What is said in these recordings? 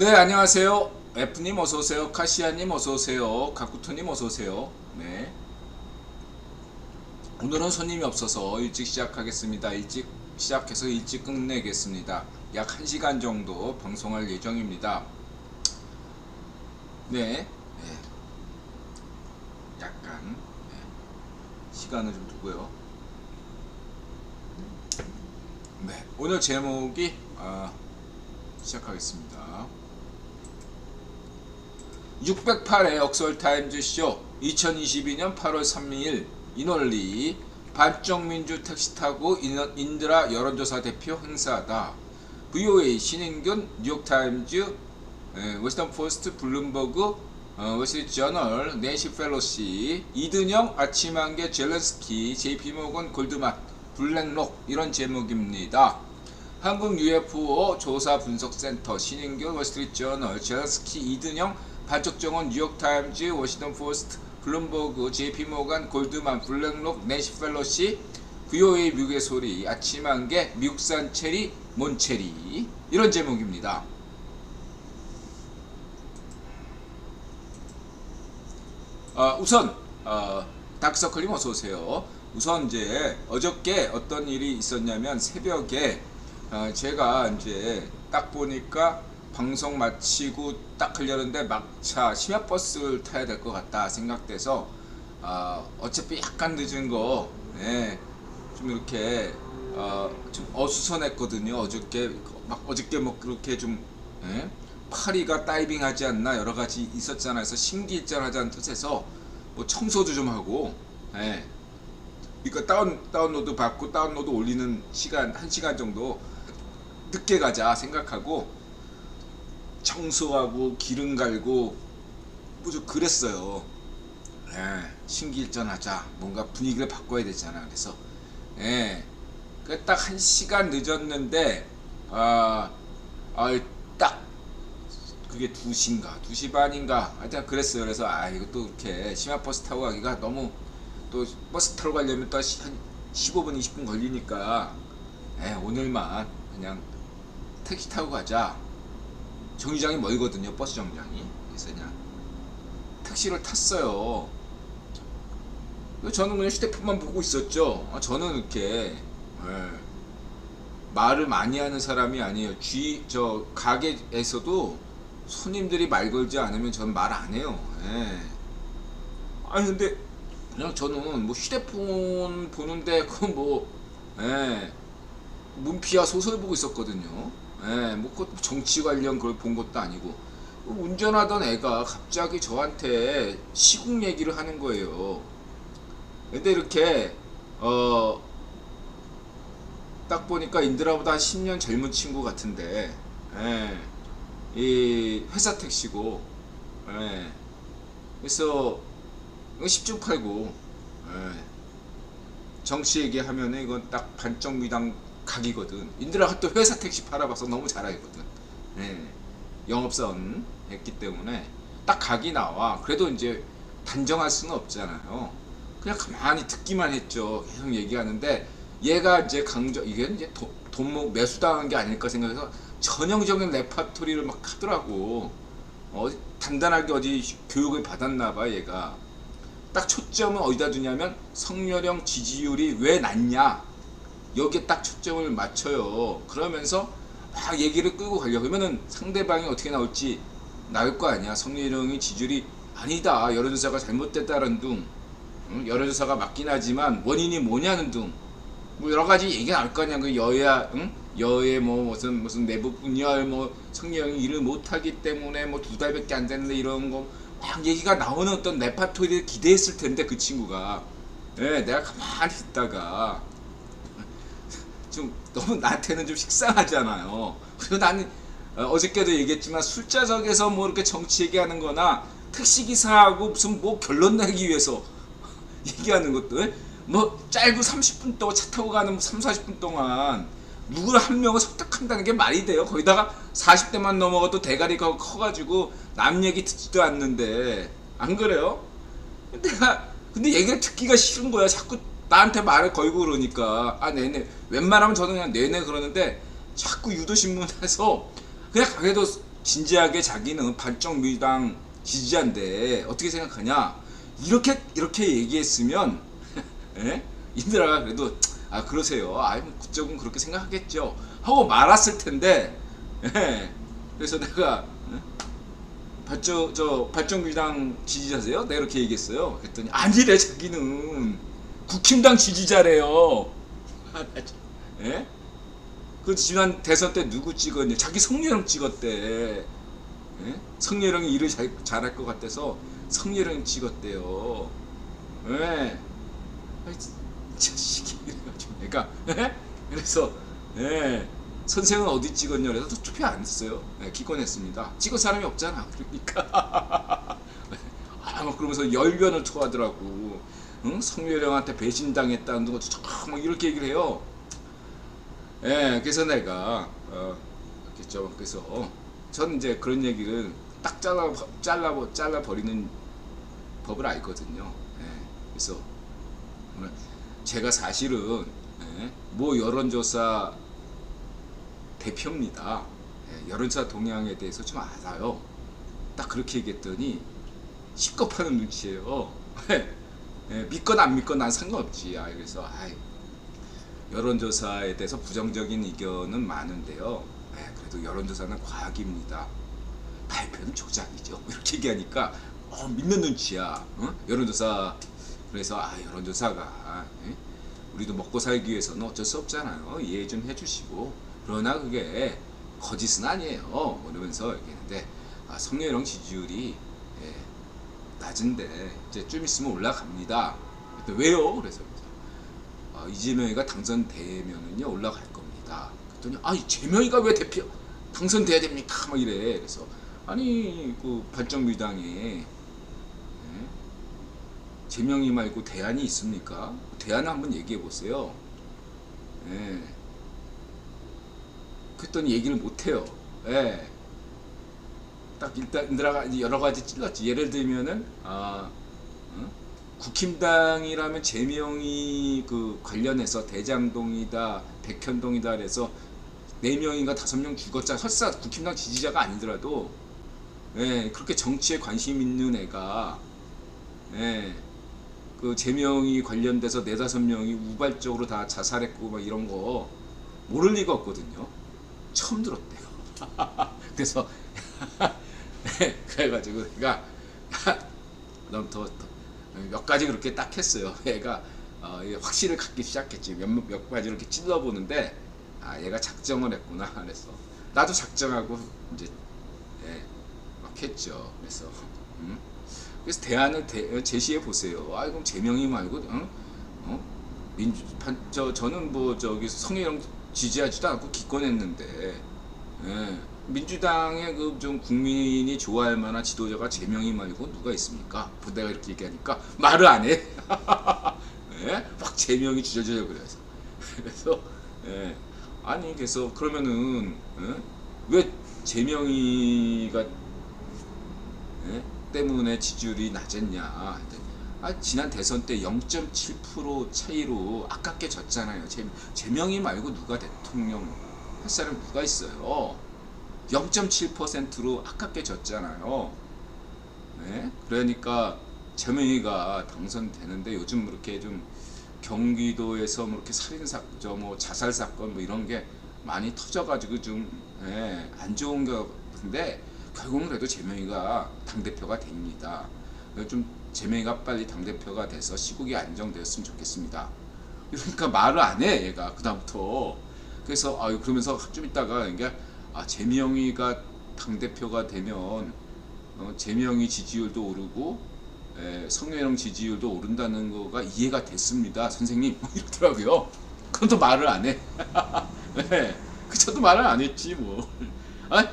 네, 안녕하세요. F님 어서오세요. 카시아님 어서오세요. 가쿠토님 어서오세요. 네. 오늘은 손님이 없어서 일찍 시작하겠습니다. 일찍 시작해서 일찍 끝내겠습니다. 약 1시간 정도 방송할 예정입니다. 네. 네. 약간 시간을 좀 두고요. 네. 오늘 제목이 시작하겠습니다. 608회 억설타임즈쇼 2022년 8월 3일 인원리 반쪽민주 택시 타고 인드라 여론조사 대표 행사다. VOA 신인균 뉴욕타임즈 워싱턴포스트 블룸버그 월스트리트저널 낸시 펠로시 이든영 아침한개 젤렌스키 JP모건 골드만 블랙록 이런 제목입니다. 한국 UFO 조사 분석센터 신인균 월스트리트저널 젤렌스키 이든영 반쪽정원 뉴욕타임즈 워싱턴포스트 블룸버그 JP모건 골드만 블랙록 낸시 펠로시 VOA 미국의 소리 아침한개 미국산 체리 몬체리 이런 제목입니다. 우선 다크서클님 어서오세요. 우선 이제 어저께 어떤 일이 있었냐면 새벽에 제가 이제 딱 보니까 방송 마치고 딱 하려는데 막차 심야버스를 타야 될 것 같다 생각돼서 어차피 약간 늦은 거 좀 이렇게 좀 어수선했거든요. 어저께 뭐 그렇게 좀 파리가 다이빙 하지 않나 여러 가지 있었잖아요. 그래서 신기일전하자는 뜻에서 뭐 청소도 좀 하고 그러니까 다운로드 받고 다운로드 올리는 시간 1시간 정도 늦게 가자 생각하고 청소하고 기름 갈고 뭐 좀 그랬어요. 신기일전하자 뭔가 분위기를 바꿔야 되잖아. 그래서 딱 1시간 늦었는데 딱 그게 2시인가 2시 반인가 하여튼 그랬어요. 그래서 이거 또 이렇게 심야버스 타고 가기가 너무 또 버스 타러 가려면 또 한 15분 20분 걸리니까 오늘만 그냥 택시 타고 가자. 정류장이 멀거든요. 버스 정류장이. 그래서 그냥 택시를 탔어요. 저는 그냥 휴대폰만 보고 있었죠. 저는 이렇게 말을 많이 하는 사람이 아니에요. 저 가게에서도 손님들이 말 걸지 않으면 저는 말 안 해요. 아니 근데 그냥 저는 뭐 휴대폰 보는데 문피아 소설 보고 있었거든요. 뭐 정치 관련 걸 본 것도 아니고 운전하던 애가 갑자기 저한테 시국 얘기를 하는 거예요. 근데 이렇게 딱 보니까 인드라보다 한 10년 젊은 친구 같은데 이 회사 택시고 그래서 10중 팔고 정치 얘기하면은 이건 딱 반쪽 미당 각이거든. 인드라가 또 회사 택시 팔아봐서 너무 잘 알거든. 영업사원 했기 때문에 딱 각이 나와. 그래도 이제 단정할 수는 없잖아요. 그냥 가만히 듣기만 했죠. 계속 얘기하는데 얘가 이제 이게 이제 돈목 매수당한 게 아닐까 생각해서 전형적인 레파토리를 막 하더라고. 단단하게 어디 교육을 받았나봐 얘가. 딱 초점은 어디다 두냐면 성렬형 지지율이 왜 낮냐 여기에 딱 초점을 맞춰요. 그러면서 막 얘기를 끌고 가려고 그러면은 상대방이 어떻게 나올지 나올 거 아니야. 성렬형이 지지율이 아니다 여론조사가 잘못됐다는 둥 여론조사가 맞긴 하지만 원인이 뭐냐는 둥 뭐 여러가지 얘기가 나올 거 아니야. 그 여의 뭐 무슨 내부 분열 뭐 성렬형이 일을 못하기 때문에 뭐 2달밖에 안 됐는데 이런 거 막 얘기가 나오는 어떤 레파토리를 기대했을 텐데 그 친구가 내가 가만히 있다가 좀 너무 나한테는 좀 식상하잖아요. 그리고 나는 어저께도 얘기했지만 술자석에서 뭐 이렇게 정치 얘기하는 거나 택시기사하고 무슨 뭐 결론 내기 위해서 얘기하는 것들 뭐 짧고 30분 동안 차 타고 가는 3, 40분 동안 누구를 한 명을 설득한다는 게 말이 돼요. 거기다가 40대만 넘어가도 대가리가 커가지고 남 얘기 듣지도 않는데 안 그래요? 근데 얘기를 듣기가 싫은 거야. 자꾸 나한테 말을 걸고 그러니까 네네 웬만하면 저는 그냥 네네 그러는데 자꾸 유도신문해서 그냥 가게도 진지하게 자기는 발정민주당 지지자인데 어떻게 생각하냐 이렇게 얘기했으면 예? 인들아가 그래도 아 그러세요. 아 뭐 그쪽은 그렇게 생각하겠죠 하고 말았을 텐데 예? 그래서 내가 발정민주당 지지자세요? 내가 이렇게 얘기했어요. 그랬더니 아니래 자기는 국힘당 지지자래요. 예? 그 지난 대선 때 누구 찍었냐? 자기 성렬형 찍었대. 예? 성렬형이 일을 잘할 것 같아서 성렬형 찍었대요. 예. 아이, 자식이 이래가지고 그러니까 예? 그래서 예. 선생은 어디 찍었냐 그래서 투표 안 했어요. 예, 기권했습니다. 찍은 사람이 없잖아. 그러니까 막 그러면서 열변을 토하더라고. 응? 성렬형한테 배신당했다는 것도 막 이렇게 얘기를 해요. 예, 그래서 내가 그랬죠. 그래서 저는 이제 그런 얘기를 딱 잘라 버리는 법을 알거든요. 예, 그래서 제가 사실은 예, 뭐 여론조사 대표입니다. 예, 여론조사 동향에 대해서 좀 알아요. 딱 그렇게 얘기했더니 식겁하는 눈치예요. 예, 믿건 안 믿건 난 상관없지. 그래서 여론조사에 대해서 부정적인 의견은 많은데요. 그래도 여론조사는 과학입니다. 발표는 조작이죠. 이렇게 얘기하니까 믿는 눈치야. 여론조사 그래서 여론조사가 우리도 먹고 살기 위해서는 어쩔 수 없잖아요. 이해 좀 해주시고 그러나 그게 거짓은 아니에요. 이러면서 얘기했는데 성렬형 지지율이 낮은데 이제 좀 있으면 올라갑니다. 왜요? 그래서 이재명이가 당선되면은요 올라갈 겁니다. 그랬더니 재명이가 왜 대표 당선돼야 됩니까? 막 이래. 그래서 아니 그 발정민주당에 재명이 말고 대안이 있습니까? 대안을 한번 얘기해 보세요. 예. 그랬더니 얘기를 못 해요. 예. 딱 일단 인들아가 여러 가지 찔렀지. 예를 들면은 국힘당이라면 재명이 그 관련해서 대장동이다 백현동이다 그래서 4명인가 5명 죽었잖아. 설사 국힘당 지지자가 아니더라도 예, 그렇게 정치에 관심 있는 애가 예, 그 재명이 관련돼서 4-5명이 우발적으로 다 자살했고 막 이런 거 모를 리가 없거든요. 처음 들었대요. 그래서 그래가지고 내가 넌 몇 가지 그렇게 딱 했어요. 얘가 확신을 갖기 시작했지. 몇 가지 이렇게 찔러보는데 얘가 작정을 했구나. 그래서 나도 작정하고 이제 막 했죠. 그래서 대안을 제시해 보세요. 그럼 재명이 말고 저는 뭐 저기 성희랑 지지하지도 않고 기권했는데 민주당의 그 좀 국민이 좋아할 만한 지도자가 재명이 말고 누가 있습니까? 내가 이렇게 얘기하니까 말을 안 해. 막 재명이 주저주저 그래서 그래서 그러면은 왜 재명이가 때문에 지지율이 낮았냐? 지난 대선 때 0.7% 차이로 아깝게 졌잖아요. 재명이 말고 누가 대통령 할 사람 누가 있어요? 0.7%로 아깝게 졌잖아요. 그러니까 재명이가 당선되는데 요즘 이렇게 좀 경기도에서 뭐 이렇게 살인사건, 뭐 자살 사건 뭐 이런 게 많이 터져가지고 좀 안 좋은 것 같은데 결국은 그래도 재명이가 당대표가 됩니다. 좀 재명이가 빨리 당대표가 돼서 시국이 안정되었으면 좋겠습니다. 그러니까 말을 안 해 얘가 그다음부터. 그래서 그러면서 좀 있다가 그러니까 재명이가 당대표가 되면 재명이 지지율도 오르고 성렬형 지지율도 오른다는 거가 이해가 됐습니다 선생님 이러더라고요. 그건 또 말을 안 해. 저도 말을 안 했지 뭐.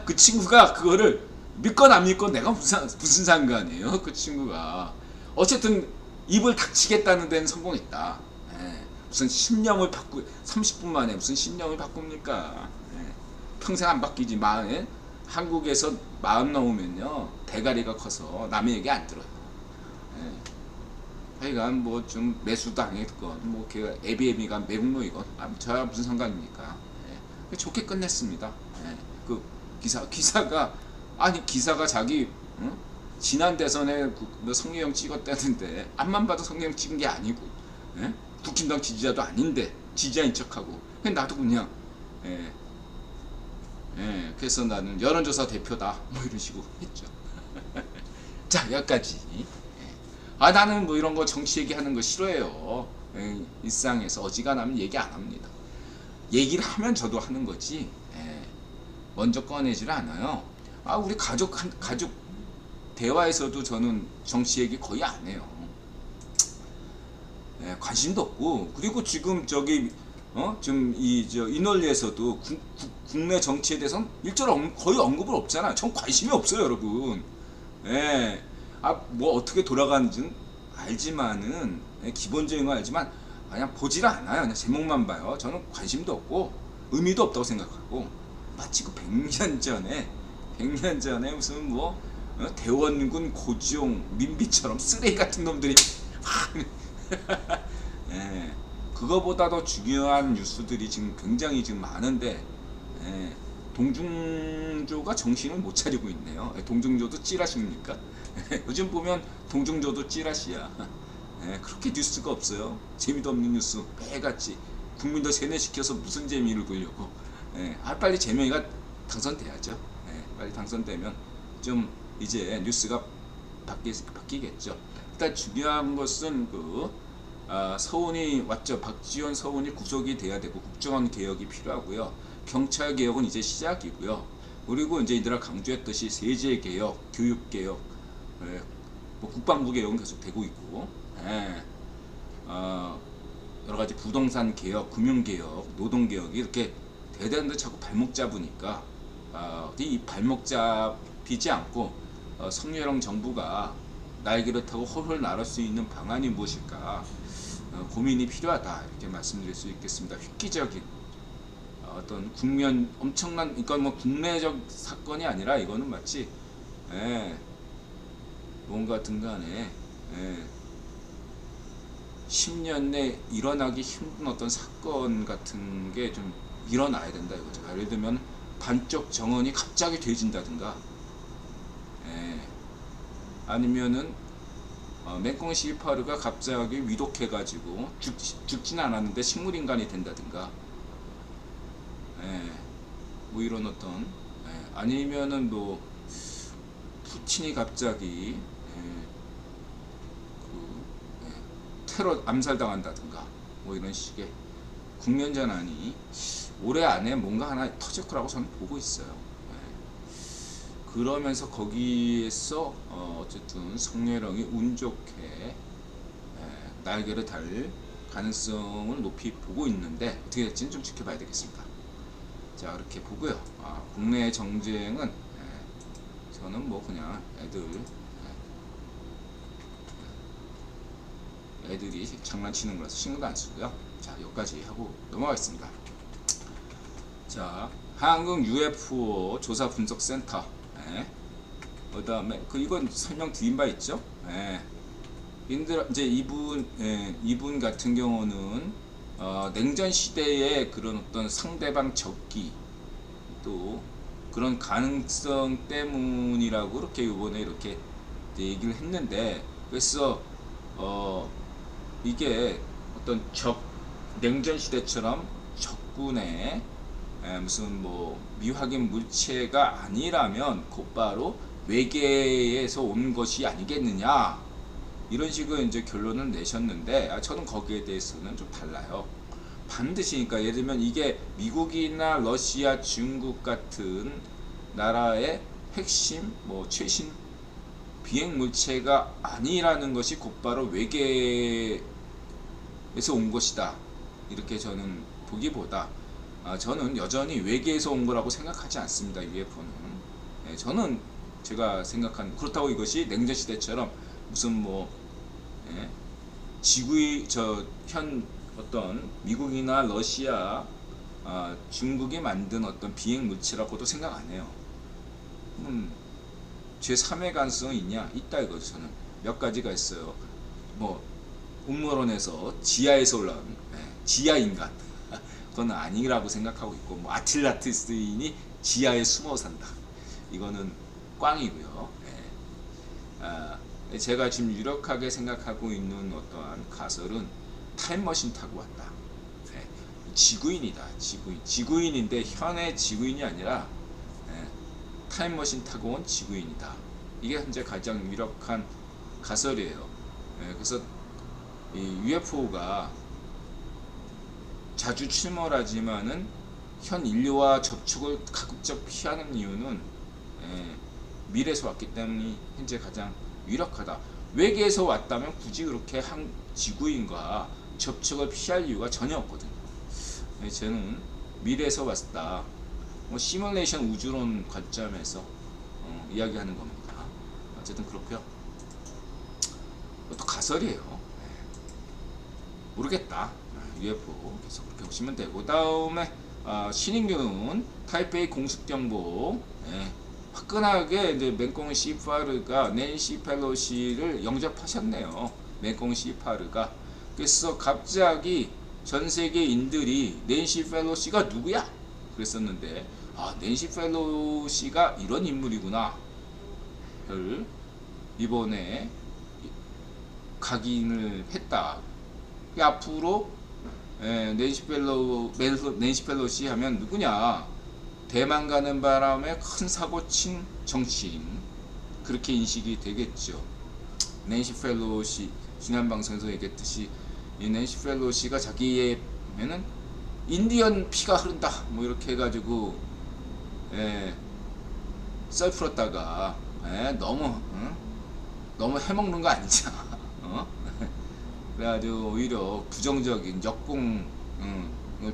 그 친구가 그거를 믿건 안 믿건 내가 무슨 상관이에요. 그 친구가 어쨌든 입을 닥치겠다는 데는 성공했다. 무슨 신념을 30분 만에 무슨 신념을 바꿉니까? 평생 안 바뀌지. 한국에서 마음 넘으면요 대가리가 커서 남의 얘기 안 들어요. 하여간 뭐 좀 매수당했건 뭐 걔가 애비애비가 매국노이건 저야 무슨 상관입니까? 좋게 끝냈습니다. 그 기사가 아니 기사가 자기 응? 지난 대선에 뭐 성계형 찍었다는데 앞만 봐도 성계형 찍은 게 아니고 예? 국힘당 지지자도 아닌데 지지자인 척하고 나도 그냥 예. 예. 그래서 나는 여론조사 대표다 뭐 이런 식으로 했죠. 자 여기까지. 예. 아 나는 뭐 이런 거 정치 얘기하는 거 싫어해요. 예. 일상에서 어지간하면 얘기 안 합니다. 얘기를 하면 저도 하는 거지. 예. 먼저 꺼내질 않아요. 아 우리 가족 대화에서도 저는 정치 얘기 거의 안 해요. 예, 관심도 없고 그리고 지금 저기 좀 이 논리에서도 국내 정치에 대해서는 일절 거의 언급을 없잖아요. 전 관심이 없어요, 여러분. 예. 아 뭐 어떻게 돌아가는지는 알지만은 예, 기본적인 건 알지만 그냥 보질 않아요. 그냥 제목만 봐요. 저는 관심도 없고 의미도 없다고 생각하고 마치 그 100년 전에 무슨 뭐 대원군 고지용 민비처럼 쓰레기 같은 놈들이 예, 그거보다 더 중요한 뉴스들이 지금 굉장히 지금 많은데 예, 동중조가 정신을 못 차리고 있네요. 예, 동중조도 찌라시입니까? 요즘 보면 동중조도 찌라시야. 예, 그렇게 뉴스가 없어요. 재미도 없는 뉴스 매같이 국민들 세뇌시켜서 무슨 재미를 보려고. 예, 빨리 재명이가 당선돼야죠. 예, 빨리 당선되면 좀 이제 뉴스가 바뀌겠죠. 일단 중요한 것은 서훈이 왔죠. 박지원 서훈이 구속이 돼야 되고 국정원 개혁이 필요하고요. 경찰 개혁은 이제 시작이고요. 그리고 이제 이들아 강조했듯이 세제 개혁, 교육 개혁, 예, 뭐 국방부 개혁은 계속 되고 있고, 예, 여러 가지 부동산 개혁, 금융 개혁, 노동 개혁이 이렇게 돼야 되는데 자꾸 발목 잡으니까 이 발목 잡히지 않고 성렬형 정부가 날개를 타고 홀홀 날을 수 있는 방안이 무엇일까 고민이 필요하다 이렇게 말씀드릴 수 있겠습니다. 획기적인 어떤 국면 엄청난 이건 뭐 국내적 사건이 아니라 이거는 마치 뭔가 등간에 10년 내 일어나기 힘든 어떤 사건 같은 게 좀 일어나야 된다 이거죠. 예를 들면 반쪽 정원이 갑자기 돼진다든가 아니면은 맹꽁 시파르가 갑자기 위독해가지고 죽지는 않았는데 식물인간이 된다든가 뭐 이런 어떤 아니면은 뭐 푸틴이 갑자기 테러 암살당한다든가 뭐 이런 식의 국면 전환이 올해 안에 뭔가 하나 터질 거라고 저는 보고 있어요. 그러면서 거기에서 어쨌든 성렬형이 운 좋게 날개를 달 가능성을 높이 보고 있는데 어떻게 될지는 좀 지켜봐야 되겠습니다. 자 그렇게 보고요. 국내 정쟁은 저는 뭐 그냥 애들이 장난치는 거라서 신경도 안 쓰고요. 자 여기까지 하고 넘어가겠습니다. 자 한국 UFO 조사 분석센터 그 다음에 이건 설명드린 바 있죠. 이제 이분 같은 경우는 냉전 시대의 그런 어떤 상대방 적기 또 그런 가능성 때문이라고 이렇게 이번에 이렇게 얘기를 했는데 그래서 이게 어떤 냉전 시대처럼 적군의 무슨 뭐 미확인 물체가 아니라면 곧바로 외계에서 온 것이 아니겠느냐 이런 식으로 이제 결론을 내셨는데 저는 거기에 대해서는 좀 달라요. 반드시 그러니까 예를 들면 이게 미국이나 러시아, 중국 같은 나라의 핵심 뭐 최신 비행 물체가 아니라는 것이 곧바로 외계에서 온 것이다 이렇게 저는 보기보다 저는 여전히 외계에서 온 거라고 생각하지 않습니다. UFO는 저는 제가 생각한 그렇다고 이것이 냉전 시대처럼 무슨 뭐 지구의 현 어떤 미국이나 러시아, 중국이 만든 어떤 비행 물체라고도 생각 안 해요. 제 3의 가능성이 있냐? 있다 이거죠. 저는 몇 가지가 있어요. 뭐 음모론에서 지하에서 올라온 지하 인간 그건 아니라고 생각하고 있고 뭐 아틀란티스인이 지하에 숨어 산다. 이거는 꽝이고요. 제가 지금 유력하게 생각하고 있는 어떠한 가설은 타임머신 타고 왔다. 지구인이다. 지구인인데 현의 지구인이 아니라 타임머신 타고 온 지구인이다. 이게 현재 가장 유력한 가설이에요. 그래서 이 UFO가 자주 출몰하지만은 현 인류와 접촉을 가급적 피하는 이유는 미래에서 왔기 때문이 현재 가장 유력하다. 외계에서 왔다면 굳이 그렇게 한 지구인과 접촉을 피할 이유가 전혀 없거든요. 저는 미래에서 왔다. 시뮬레이션 우주론 관점에서 이야기하는 겁니다. 어쨌든 그렇고요. 또 가설이에요. 모르겠다. UFO 계속 그렇게 보시면 되고, 다음에 신인균 타이페이 공식 정보. 화끈하게 이제 맹꽁 시파르가 낸시 펠로시를 영접하셨네요. 맹꽁 시파르가. 그래서 갑자기 전 세계인들이 낸시 펠로시가 누구야? 그랬었는데, 낸시 펠로시가 이런 인물이구나. 를 이번에 각인을 했다. 앞으로 낸시 펠로시 하면 누구냐? 대만 가는 바람에 큰 사고 친 정치인, 그렇게 인식이 되겠죠. 낸시 펠로시, 지난 방송에서 얘기했듯이 이 낸시 펠로시가 자기에게는 인디언 피가 흐른다 뭐 이렇게 해가지고 썰 풀었다가 너무 해먹는 거 아니냐. 그래가지고 오히려 부정적인 역공을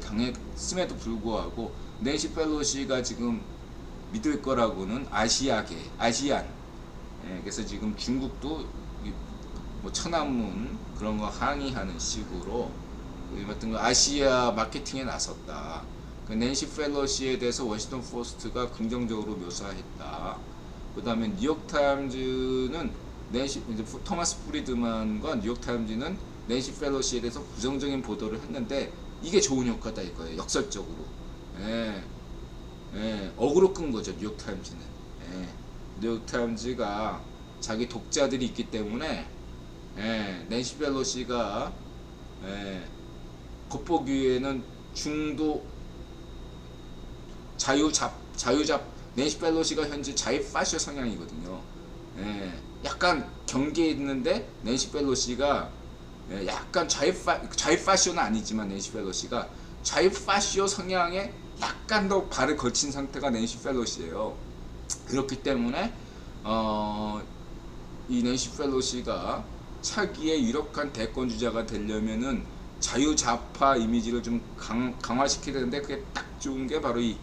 당했음에도 불구하고 낸시 펠로시가 지금 믿을 거라고는 아시안. 그래서 지금 중국도 뭐 천안문 그런 거 항의하는 식으로 같은 거 아시아 마케팅에 나섰다. 낸시 펠로시에 대해서 워싱턴 포스트가 긍정적으로 묘사했다. 그 다음에 뉴욕타임즈는 토마스 프리드만과 뉴욕타임즈는 낸시 펠로시에 대해서 부정적인 보도를 했는데 이게 좋은 효과다 이거예요. 역설적으로. 어그로 끈 거죠. 뉴욕타임즈는. 뉴욕타임즈가 자기 독자들이 있기 때문에 낸시 펠로시가 겉보기에는 중도 자유잡 낸시 펠로시가 현재 자유파쇼 성향이거든요. 약간 경계에 있는데 낸시 펠로시가 약간 자유파쇼는 아니지만 낸시 펠로시가 자유파쇼 성향에 약간 더 발을 걸친 상태가 낸시 펠로시예요. 그렇기 때문에 이 낸시 펠로시가 차기의 유력한 대권 주자가 되려면은 자유좌파 이미지를 좀 강화시켜야 되는데 그게 딱 좋은 게 바로 이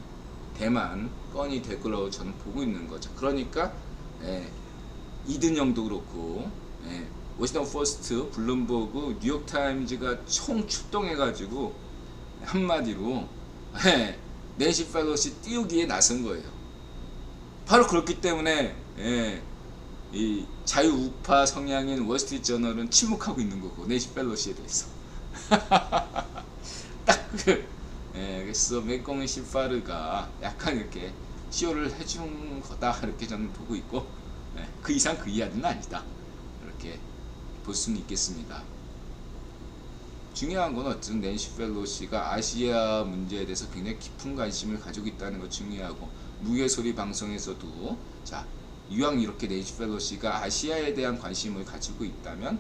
대만 건이 될 거라고 저는 보고 있는 거죠. 그러니까 이든영도 그렇고 워싱턴 포스트, 블룸버그, 뉴욕타임즈가 총 출동해가지고 한마디로 낸시 펠로시 띄우기에 나선 거예요. 바로 그렇기 때문에 이 자유우파 성향인 월스트리트 저널은 침묵하고 있는 거고 낸시 펠로시에 대해서 딱 그래서 맹꽁 시파르가 약간 이렇게 시효를 해준 거다 이렇게 저는 보고 있고 그 이상 그 이하는 아니다 이렇게 볼 수는 있겠습니다. 중요한 건 어쨌든 낸시 펠로시가 아시아 문제에 대해서 굉장히 깊은 관심을 가지고 있다는 거 중요하고, 무게소리 방송에서도 자 이왕 이렇게 낸시 펠로시가 아시아에 대한 관심을 가지고 있다면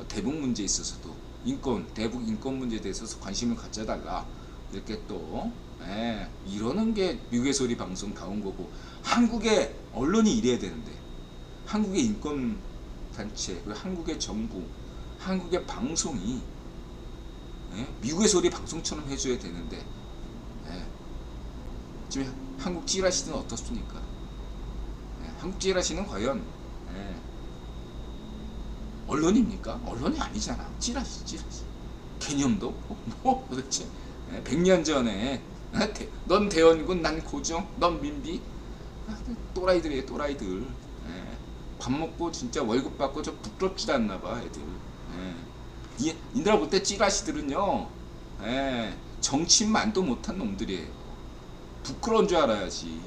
대북 문제에 있어서도 대북 인권 문제에 대해서 관심을 가져달라 이렇게 또 이러는 게 무게소리 방송 다운 거고, 한국의 언론이 이래야 되는데 한국의 인권 단체 그리고 한국의 정부 한국의 방송이 미국의 소리 방송처럼 해줘야 되는데 지금 한국 찌라시는 어떻습니까? 한국 찌라시는 과연 언론입니까? 언론이 아니잖아. 찌라시 개념도 없고 뭐 도대체 100년 전에 넌 대원군 난 고정 넌 민비 또라이들이에요. 또라이들. 밥 먹고 진짜 월급 받고 좀 부끄럽지도 않나봐 애들. 인들아 볼 때 찌라시들은요 정치만도 못한 놈들이에요. 부끄러운 줄 알아야지.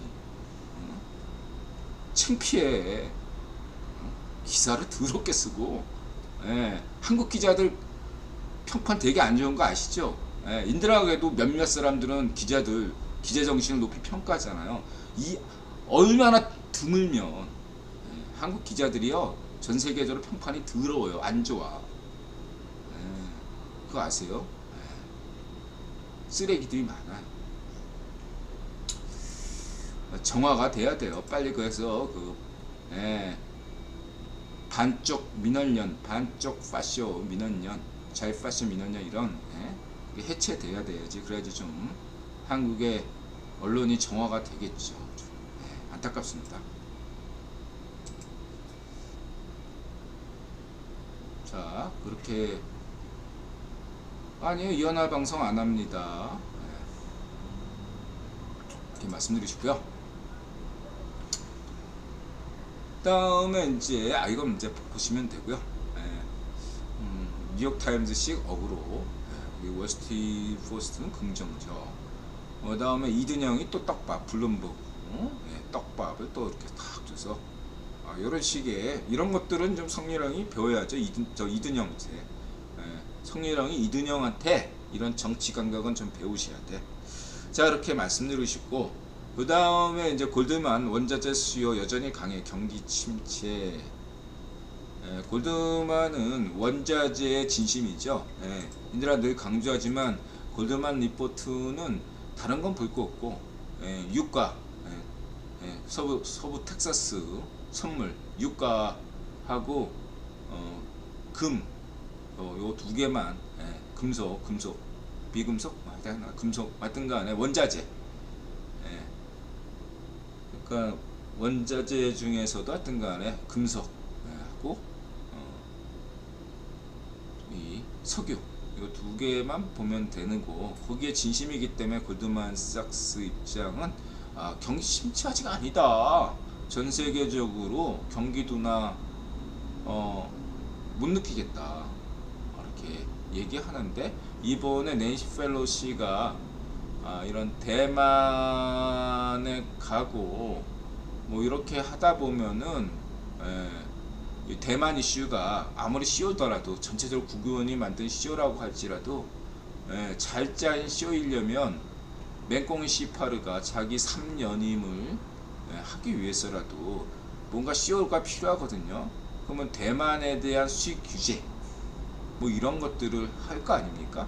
창피해. 기사를 더럽게 쓰고. 예, 한국 기자들 평판 되게 안 좋은 거 아시죠? 예, 인들하게도 몇몇 사람들은 기자들 기자 정신을 높이 평가하잖아요. 이 얼마나 드물면 한국 기자들이요 전 세계적으로 평판이 더러워요. 안 좋아. 그거 아세요? 쓰레기들이 많아요. 정화가 돼야 돼요. 빨리. 그래서 반쪽 민원련, 반쪽 파쇼 민원련, 잘 파쇼 민원련 이런 해체돼야 돼야지. 그래야지 좀 한국의 언론이 정화가 되겠죠. 안타깝습니다. 자, 그렇게 아니요, 이연화 방송 안 합니다. 이렇게 말씀드리시고요. 다음에 이제 이건 이제 보시면 되고요. 뉴욕타임즈식 어그로, 월스트리트포스트는 긍정적. 다음에 이든영이 또 떡밥, 블룸버그 떡밥을 또 이렇게 탁 줘서 이런 식의 이런 것들은 좀 성렬형이 배워야죠. 이든영한테 성렬형이 이든영한테 이런 정치 감각은 좀 배우셔야 돼. 자, 이렇게 말씀드리시고, 그 다음에 이제 골드만 원자재 수요 여전히 강해. 경기 침체. 골드만은 원자재의 진심이죠. 인들아 늘 강조하지만 골드만 리포트는 다른 건 볼 거 없고 유가, 서부 텍사스 선물 유가하고 금, 요 두 개만, 금속 비금속 금속 하여튼 간에 원자재, 그러니까 원자재 중에서도 하여튼 간에 금속하고 이 석유 이거 두 개만 보면 되는 거. 거기에 진심이기 때문에 골드만삭스 입장은 경기 침체아직 아니다. 전 세계적으로 경기 둔화 못 느끼겠다 이렇게 얘기하는데, 이번에 낸시 펠로시가 이런 대만에 가고 뭐 이렇게 하다 보면은 이 대만 이슈가 아무리 쇼더라도 전체적으로 국유원이 만든 쇼라고 할지라도 잘 짜인 쇼이려면 맹꽁이 시파르가 자기 3연임을 하기 위해서라도 뭔가 쇼가 필요하거든요. 그러면 대만에 대한 수익 규제 뭐 이런 것들을 할 거 아닙니까?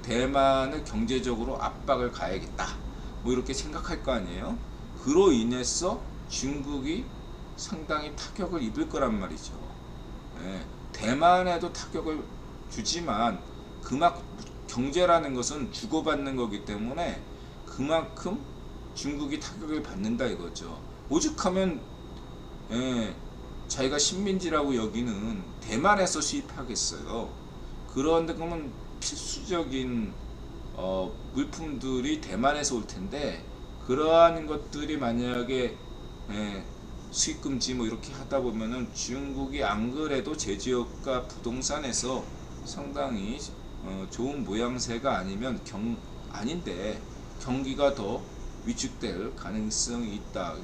대만을 경제적으로 압박을 가야겠다 뭐 이렇게 생각할 거 아니에요. 그로 인해서 중국이 상당히 타격을 입을 거란 말이죠. 대만에도 타격을 주지만 그만큼 경제라는 것은 주고받는 거기 때문에 그만큼 중국이 타격을 받는다 이거죠. 오죽하면 자기가 식민지라고 여기는 대만에서 수입하겠어요. 그런데 그러면 필수적인 물품들이 대만에서 올 텐데, 그러한 것들이 만약에 수입금지 뭐 이렇게 하다 보면은 중국이 안 그래도 제지역과 부동산에서 상당히 좋은 모양새가 아닌데 경기가 더 위축될 가능성이 있다.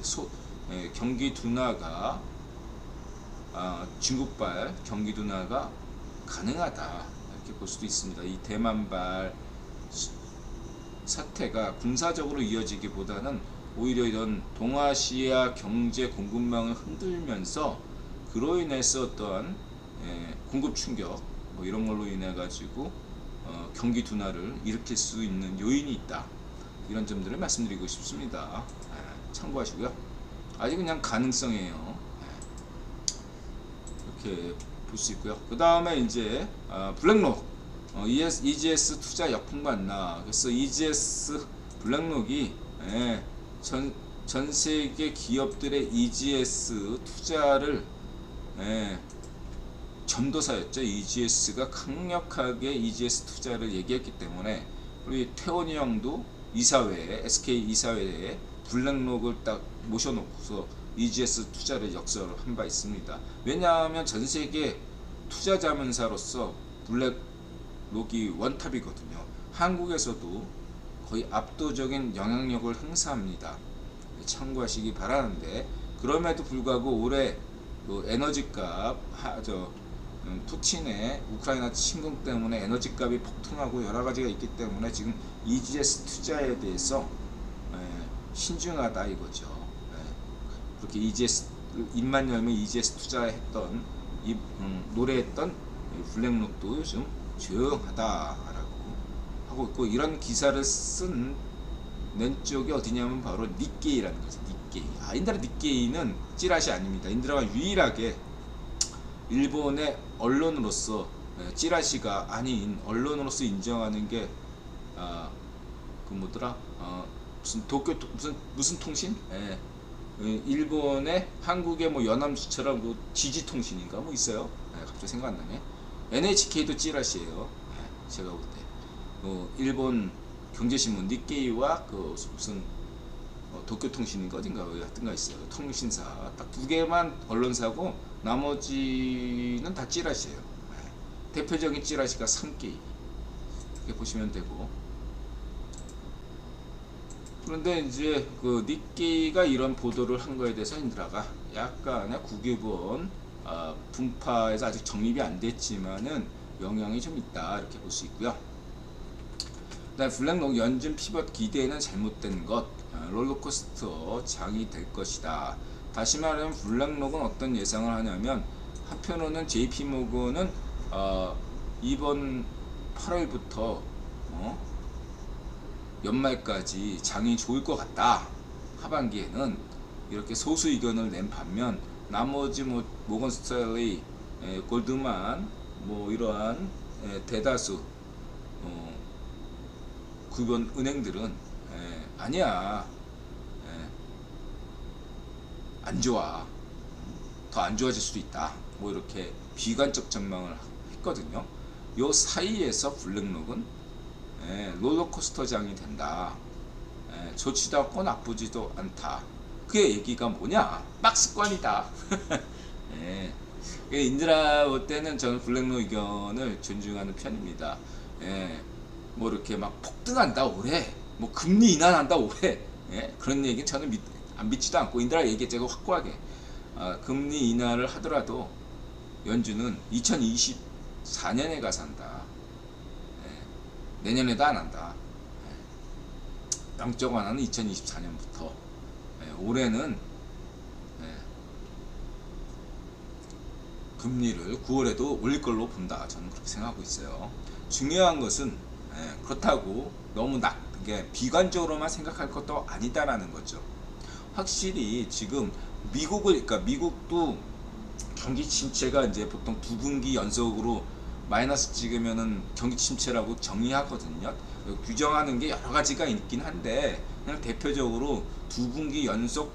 경기 둔화가 중국발 경기 둔화가 가능하다 이렇게 볼 수도 있습니다. 이 대만발 사태가 군사적으로 이어지기보다는 오히려 이런 동아시아 경제 공급망을 흔들면서 그로 인해서 어떠한 공급 충격 뭐 이런 걸로 인해 가지고 경기 둔화를 일으킬 수 있는 요인이 있다. 이런 점들을 말씀드리고 싶습니다. 참고하시고요. 아직 그냥 가능성이에요. 이렇게 볼 수 있고요. 그 다음에 이제 블랙록 EGS 투자 역풍 맞나. 그래서 EGS 블랙록이 전 세계 기업들의 EGS 투자를 전도사였죠. EGS가 강력하게 EGS 투자를 얘기했기 때문에 우리 태원이 형도 이사회에 SK 이사회에 블랙록을 딱 모셔놓고서 EGS 투자를 역설을 한 바 있습니다. 왜냐하면 전 세계 투자 자문사로서 블랙록이 원탑이거든요. 한국에서도 거의 압도적인 영향력을 행사합니다. 참고하시기 바라는데, 그럼에도 불구하고 올해 그 에너지값 푸틴의 우크라이나 침공 때문에 에너지값이 폭등하고 여러 가지가 있기 때문에 지금 EGS 투자에 대해서 신중하다 이거죠. 그렇게 EGS 입만 열면 EGS 투자했던 노래했던 블랙록도 요즘 조용하다라고 하고 있고, 이런 기사를 쓴 낸 쪽이 어디냐면 바로 니케이라는 거죠. 니케이. 인드라 니케이는 찌라시 아닙니다. 인드라가 유일하게 일본의 언론으로서 찌라시가 아닌 언론으로서 인정하는 게 그 뭐더라 무슨 도쿄 무슨 통신? 일본의 한국의 뭐 연합뉴스처럼 뭐 지지통신인가 뭐 있어요. 갑자기 생각 안 나네. NHK도 찌라시예요. 제가 볼 때 일본 경제신문 니케이와 그 무슨 도쿄통신인가 어딘가 하여튼가 있어요. 통신사 딱 두 개만 언론사고 나머지는 다 찌라시예요. 대표적인 찌라시가 산케이 이렇게 보시면 되고, 그런데 이제 그 니케이가 이런 보도를 한 거에 대해서 인드라가 약간의 국유본 분파에서 아직 정립이 안 됐지만은 영향이 좀 있다 이렇게 볼 수 있고요. 그다음 블랙록 연준 피벗 기대는 잘못된 것, 롤러코스터 장이 될 것이다. 다시 말하면 블랙록은 어떤 예상을 하냐면, 한편으로는 JP모건은 이번 8월부터 연말까지 장이 좋을 것 같다. 하반기에는 이렇게 소수 의견을 낸 반면, 나머지 뭐 모건 스탠리, 골드만 뭐 이러한 대다수 구변 은행들은 아니야, 안 좋아, 더 안 좋아질 수도 있다, 뭐 이렇게 비관적 전망을 했거든요. 요 사이에서 블랙록은 롤러코스터 장이 된다. 좋지도 않고 나쁘지도 않다. 그의 얘기가 뭐냐? 박스권이다. 인드라 볼 때는 저는 블랙록 의견을 존중하는 편입니다. 뭐 이렇게 막 폭등한다 올해, 뭐 금리 인하한다 올해, 그런 얘기는 저는 안 믿지도 않고, 인드라 얘기했죠. 확고하게 금리 인하를 하더라도 연준은 2024년에 가서 한다. 내년에도 안 한다. 양적 완화는 2024년부터. 올해는 금리를 9월에도 올릴 걸로 본다. 저는 그렇게 생각하고 있어요. 중요한 것은 그렇다고 너무 비관적으로만 생각할 것도 아니다라는 거죠. 확실히 지금 그러니까 미국도 경기 침체가 이제 보통 2분기 연속으로 마이너스 찍으면은 경기 침체라고 정의하거든요. 규정하는 게 여러 가지가 있긴 한데, 그냥 대표적으로 2분기 연속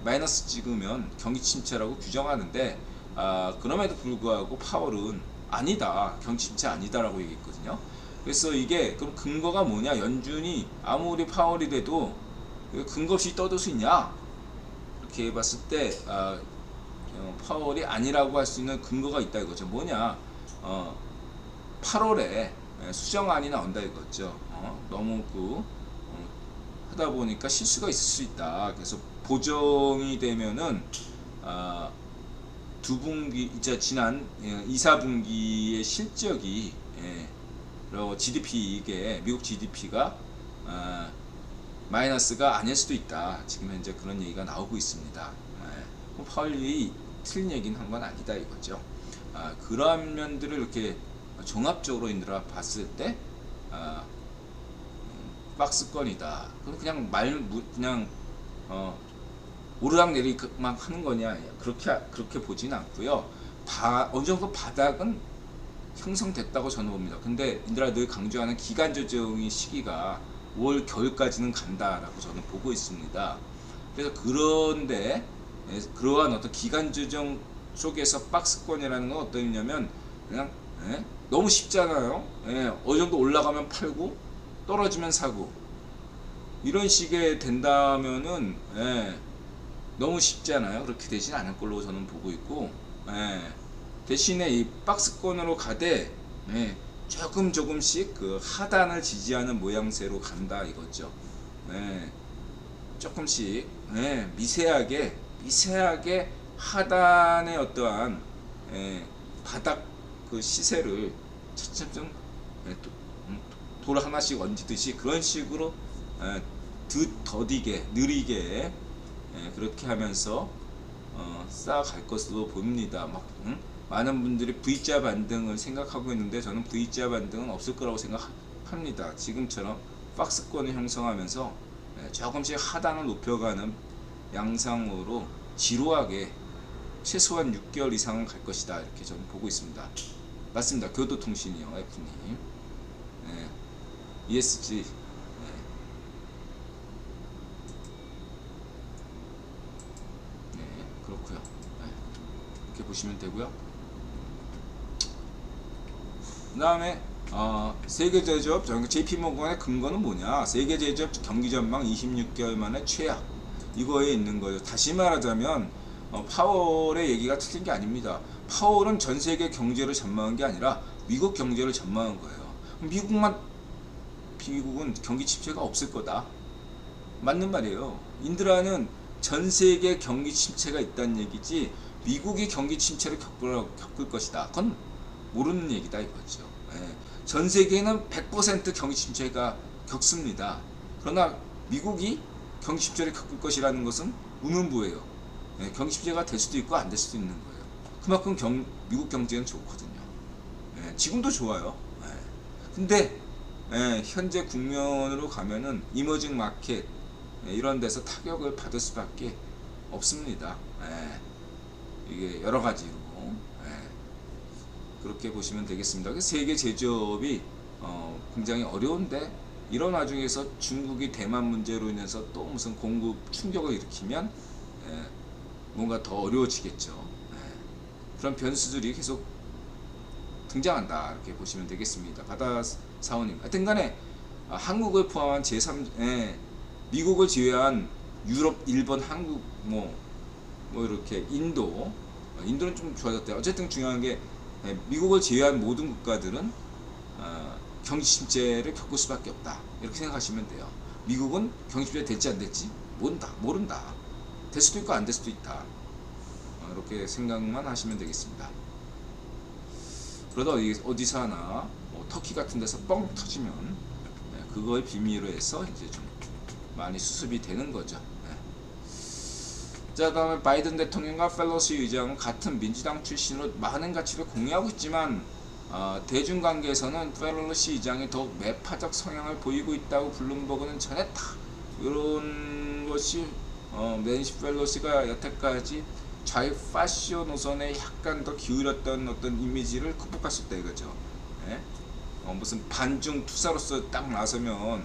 마이너스 찍으면 경기 침체라고 규정하는데, 그럼에도 불구하고 파월은 아니다, 경기 침체 아니다라고 얘기했거든요. 그래서 이게 그럼 근거가 뭐냐? 연준이 아무리 파월이 돼도 근거 없이 떠들 수 있냐? 이렇게 봤을 때 파월이 아니라고 할 수 있는 근거가 있다 이거죠. 뭐냐? 8월에 수정안이 나온다 이거죠. 너무 하다 보니까 실수가 있을 수 있다. 그래서 보정이 되면은 2분기 이제 지난 2, 4분기의 실적이 GDP 이게 미국 GDP가 마이너스가 아닐 수도 있다. 지금 현재 그런 얘기가 나오고 있습니다. 파월이 틀린 얘기는 한 건 아니다 이거죠. 그러한 면들을 이렇게 종합적으로 인들아 봤을 때 박스권이다. 그냥 그냥 오르락내리락 하는 거냐, 그렇게 보진 않고요. 어느 정도 바닥은 형성됐다고 저는 봅니다. 근데 인들아 늘 강조하는 기간 조정의 시기가 5월 겨울까지는 간다라고 저는 보고 있습니다. 그래서 그런데 그러한 어떤 기간 조정 속에서 박스권이라는 건 어떠냐면, 그냥 너무 쉽잖아요. 어느 정도 올라가면 팔고 떨어지면 사고, 이런 식의 된다면은 너무 쉽잖아요. 그렇게 되진 않을 걸로 저는 보고 있고, 대신에 이 박스권으로 가되 조금씩 그 하단을 지지하는 모양새로 간다 이거죠. 조금씩 미세하게 미세하게 하단의 어떠한 바닥 그 시세를 차츰 돌 하나씩 얹듯이 그런 식으로 더디게 느리게 그렇게 하면서 쌓아갈 것으로 보입니다. 많은 분들이 V자 반등을 생각하고 있는데 저는 V자 반등은 없을 거라고 생각합니다. 지금처럼 박스권을 형성하면서 조금씩 하단을 높여가는 양상으로 지루하게 최소한 6개월 이상은 갈 것이다, 이렇게 저는 보고 있습니다. 맞습니다. 교도통신이요, F님. ESG. 그렇고요. 이렇게 보시면 되고요. 그 다음에 세계제조업 JP모건의 근거는 뭐냐? 세계제조업 경기전망 26개월 만에 최악, 이거에 있는 거예요. 다시 말하자면 파월의 얘기가 틀린 게 아닙니다. 파월은 전 세계 경제를 전망한 게 아니라 미국 경제를 전망한 거예요. 미국은 경기 침체가 없을 거다, 맞는 말이에요. 인드라는 전 세계 경기 침체가 있다는 얘기지 미국이 경기 침체를 겪을 것이다, 그건 모르는 얘기다 이거죠. 전 세계는 100% 경기 침체가 겪습니다. 그러나 미국이 경기 침체를 겪을 것이라는 것은 의문부예요. 경기 침체가 될 수도 있고 안 될 수도 있는 거예요. 그만큼 미국 경제는 좋거든요. 지금도 좋아요. 근데 현재 국면으로 가면은 이머징 마켓 이런 데서 타격을 받을 수밖에 없습니다. 이게 여러 가지로 그렇게 보시면 되겠습니다. 세계 제조업이 굉장히 어려운데 이런 와중에서 중국이 대만 문제로 인해서 또 무슨 공급 충격을 일으키면 뭔가 더 어려워지겠죠. 그런 변수들이 계속 등장한다, 이렇게 보시면 되겠습니다. 바다사원님, 하여튼간에 한국을 포함한 제3 미국을 제외한 유럽, 일본, 한국 뭐 이렇게 인도는 좀 좋아졌대요. 어쨌든 중요한 게 미국을 제외한 모든 국가들은 경기 침체를 겪을 수밖에 없다, 이렇게 생각하시면 돼요. 미국은 경기 침체 될지 안 될지 모른다. 될 수도 있고 안 될 수도 있다, 이렇게 생각만 하시면 되겠습니다. 그러다 어디서 하나 터키 같은 데서 뻥 터지면 그거의 비밀로 해서 이제 좀 많이 수습이 되는 거죠. 자, 다음에 바이든 대통령과 펠로시 의장은 같은 민주당 출신으로 많은 가치를 공유하고 있지만 대중관계에서는 펠로시 의장이 더욱 매파적 성향을 보이고 있다고 블룸버그는 전했다. 이런 것이 낸시 펠로시가 여태까지 좌익 파시오 노선에 약간 더 기울였던 어떤 이미지를 극복할 수 있다 이거죠. 무슨 반중 투사로서 딱 나서면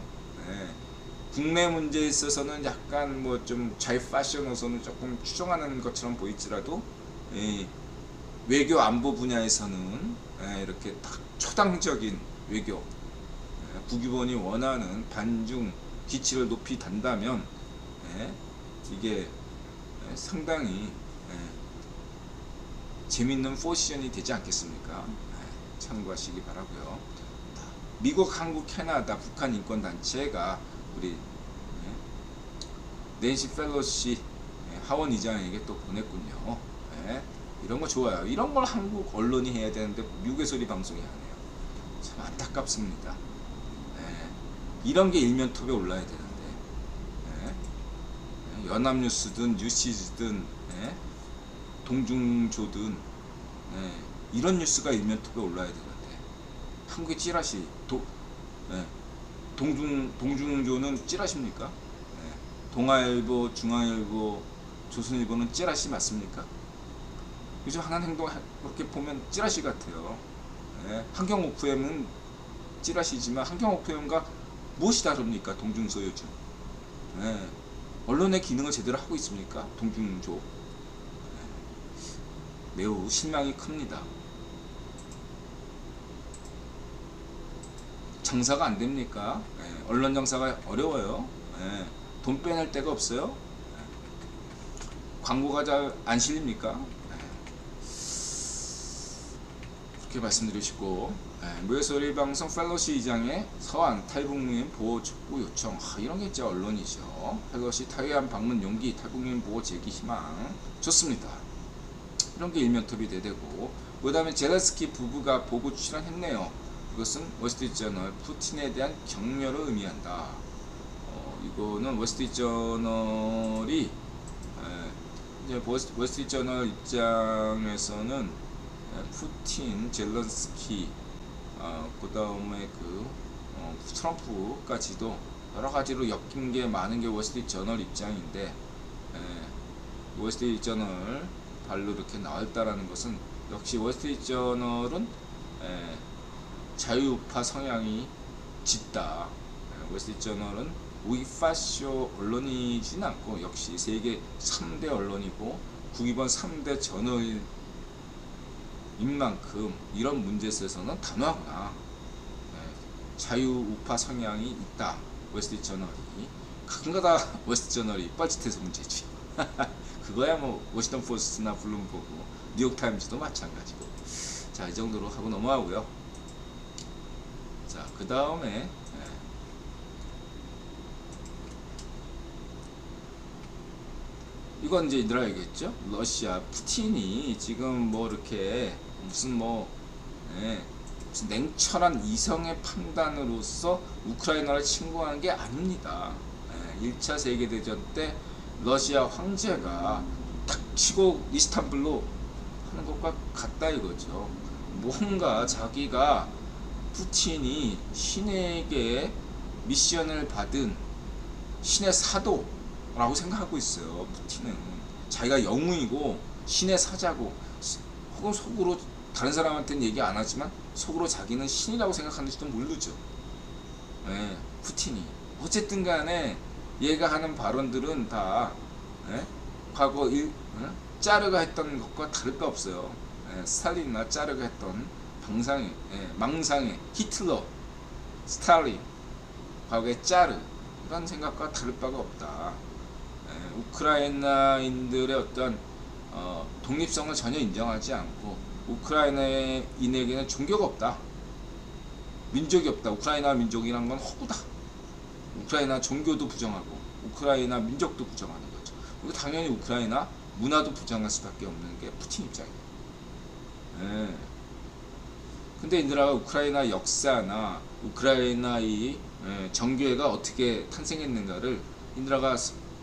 국내 문제에 있어서는 약간 뭐 좀 좌익 파시오 노선을 조금 추종하는 것처럼 보일지라도 외교 안보 분야에서는 이렇게 딱 초당적인 외교, 국유본이 원하는 반중 기치를 높이 단다면 이게 상당히 재밌는 포지션이 되지 않겠습니까? 참고하시기 바라고요. 미국, 한국, 캐나다, 북한 인권단체가 우리 낸시 펠로시 하원 의장에게 또 보냈군요. 이런 거 좋아요. 이런 걸 한국 언론이 해야 되는데 미국의 소리 방송이 하네요. 참 안타깝습니다. 이런 게 일면톱에 올라야 되는데 연합뉴스든 뉴시즈든 동중조든 이런 뉴스가 일면톱에 올라야 되는데 한국의 찌라시 동중조는 찌라시입니까? 동아일보, 중앙일보, 조선일보는 찌라시 맞습니까? 요즘 하는 행동 그렇게 보면 찌라시 같아요. 환경 OFM은 찌라시지만 환경 OFM과 무엇이 다릅니까? 동중소 요즘 언론의 기능을 제대로 하고 있습니까? 동중조 매우 실망이 큽니다. 장사가 안 됩니까? 언론 장사가 어려워요. 돈 빼낼 데가 없어요. 광고가 잘 안 실립니까? 그렇게 말씀드리고 싶고, 무예소리 방송 펠로시 의장의 서한 탈북민 보호 촉구 요청, 이런 게 진짜 언론이죠. 펠로시 타이완 방문 용기, 탈북민 보호 제기 희망, 좋습니다. 이런 게 일면톱이 되고, 그 다음에 제레스키 부부가 보고 출연했네요. 이것은 월스트리트저널 푸틴에 대한 격려를 의미한다. 이거는 월스트리트저널이 이제 월스트리트저널 입장에서는 푸틴, 젤런스키, 그 다음에 트럼프까지도 여러 가지로 엮인 게 많은 게 월스트리트저널 입장인데, 월스트리트저널 발로 이렇게 나왔다라는 것은 역시 월스트리트저널은 자유우파 성향이 짙다. 월스트리트저널은 우익파쇼 언론이진 않고 역시 세계 3대 언론이고 국위본 3대 저널인 만큼 이런 문제에서는 단호하구나. 자유우파 성향이 있다. 월스트리트저널이 가끔가다 월스트리트저널이 뻘짓해서 문제지. 그거야 뭐 워싱턴 포스트나 블룸버그, 뉴욕타임즈도 마찬가지고. 자, 이 정도로 하고 넘어가고요. 자, 그 다음에 이건 이제 이들 알겠죠? 러시아 푸틴이 지금 뭐 이렇게 무슨 무슨 냉철한 이성의 판단으로서 우크라이나를 침공한 게 아닙니다. 1차 세계대전 때 러시아 황제가 탁 치고 이스탄불로 하는 것과 같다 이거죠. 뭔가 자기가 푸틴이 신에게 미션을 받은 신의 사도라고 생각하고 있어요. 푸틴은 자기가 영웅이고 신의 사자고, 혹은 속으로 다른 사람한테는 얘기 안 하지만 속으로 자기는 신이라고 생각하는지도 모르죠. 푸틴이 어쨌든 간에 얘가 하는 발언들은 다 과거 짜르가 했던 것과 다를 거 없어요. 스탈린이나 짜르가 했던 망상의 히틀러, 스탈린, 과거의 짜르, 이런 생각과 다를 바가 없다. 우크라이나인들의 어떤 독립성을 전혀 인정하지 않고, 우크라이나인에게는 종교가 없다, 민족이 없다. 우크라이나 민족이란 건 허구다. 우크라이나 종교도 부정하고 우크라이나 민족도 부정하는 거죠. 그리고 당연히 우크라이나 문화도 부정할 수밖에 없는 게 푸틴 입장이에요. 근데 인들아가 우크라이나 역사나 우크라이나의 정교회가 어떻게 탄생했는가를 인들아가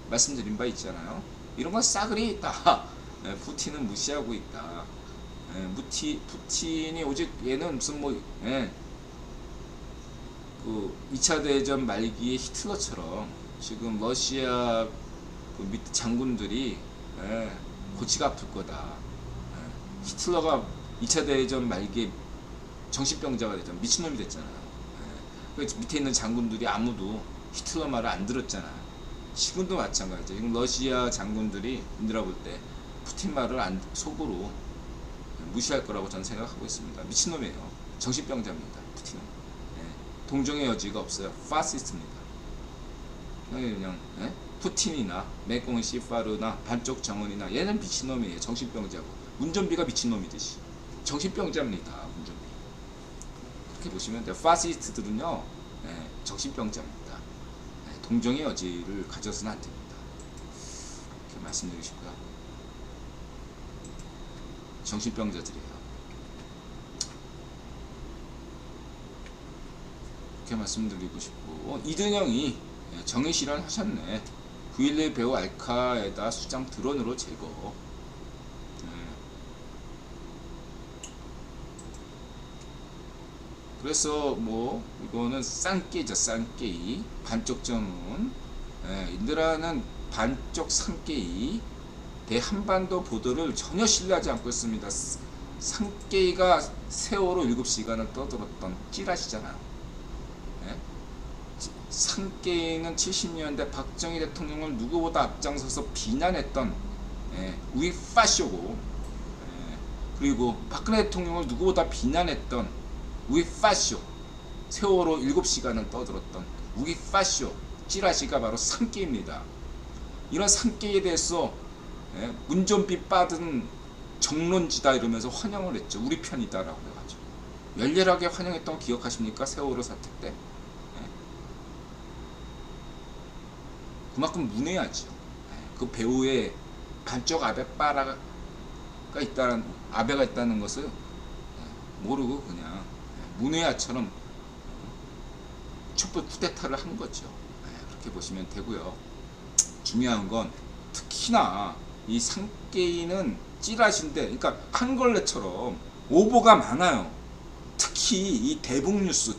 말씀드린 바 있잖아요. 이런 건 싸그리 다 푸틴은 무시하고 있다. 푸틴이 오직 얘는 무슨 그 2차 대전 말기의 히틀러처럼 지금 러시아 그 장군들이 고치가 아플 거다. 히틀러가 2차 대전 말기에 정신병자가 됐잖아. 미친놈이 됐잖아요. 그 밑에 있는 장군들이 아무도 히틀러 말을 안 들었잖아. 지금도 마찬가지죠. 지금 러시아 장군들이 인들아 볼 때 푸틴 말을 속으로 무시할 거라고 저는 생각하고 있습니다. 미친놈이에요. 정신병자입니다. 푸틴은. 동정의 여지가 없어요. 파시스트입니다. 그냥 푸틴이나 맥공 시파르나 반쪽 정원이나 얘는 미친놈이에요. 정신병자고. 운전비가 미친놈이듯이 정신병자입니다. 운전비. 그렇게 보시면 돼요. 파시스트들은요 정신병자입니다. 동정의 여지를 가져서는 안 됩니다. 이렇게 말씀드리고 싶고요. 정신병자들이에요. 이렇게 말씀드리고 싶고, 이든영이 정의 실현 하셨네. 9.11 배후 알카에다 수장 드론으로 제거. 그래서 이거는 쌍깨죠. 쌍깨이 반쪽 정은. 인드라는 반쪽 쌍깨이 대한반도 보도를 전혀 신뢰하지 않고 있습니다. 쌍깨이가 세월호 7시간을 떠들었던 찌라시잖아요. 쌍깨이는 70년대 박정희 대통령을 누구보다 앞장서서 비난했던 우익파쇼고, 그리고 박근혜 대통령을 누구보다 비난했던 우익파쇼, 세월호 7시간을 떠들었던 우익파쇼 찌라시가 바로 쌍깨이입니다. 이런 쌍깨이에 대해서 운전비 빠든 정론지다 이러면서 환영을 했죠. 우리 편이다라고 해가지고 열렬하게 환영했던 거 기억하십니까? 세월호 사태 때. 예. 그만큼 문외하죠. 예. 그 배우의 반쪽 아베빠라가 있다는 아베가 있다는 것을 예. 모르고 그냥 예. 문외아처럼 촛불 쿠데타를 한 거죠. 예. 그렇게 보시면 되고요. 중요한 건 특히나 이 상계인은 찌라시인데, 그러니까 한걸레처럼 오보가 많아요. 특히 이 대북 뉴스,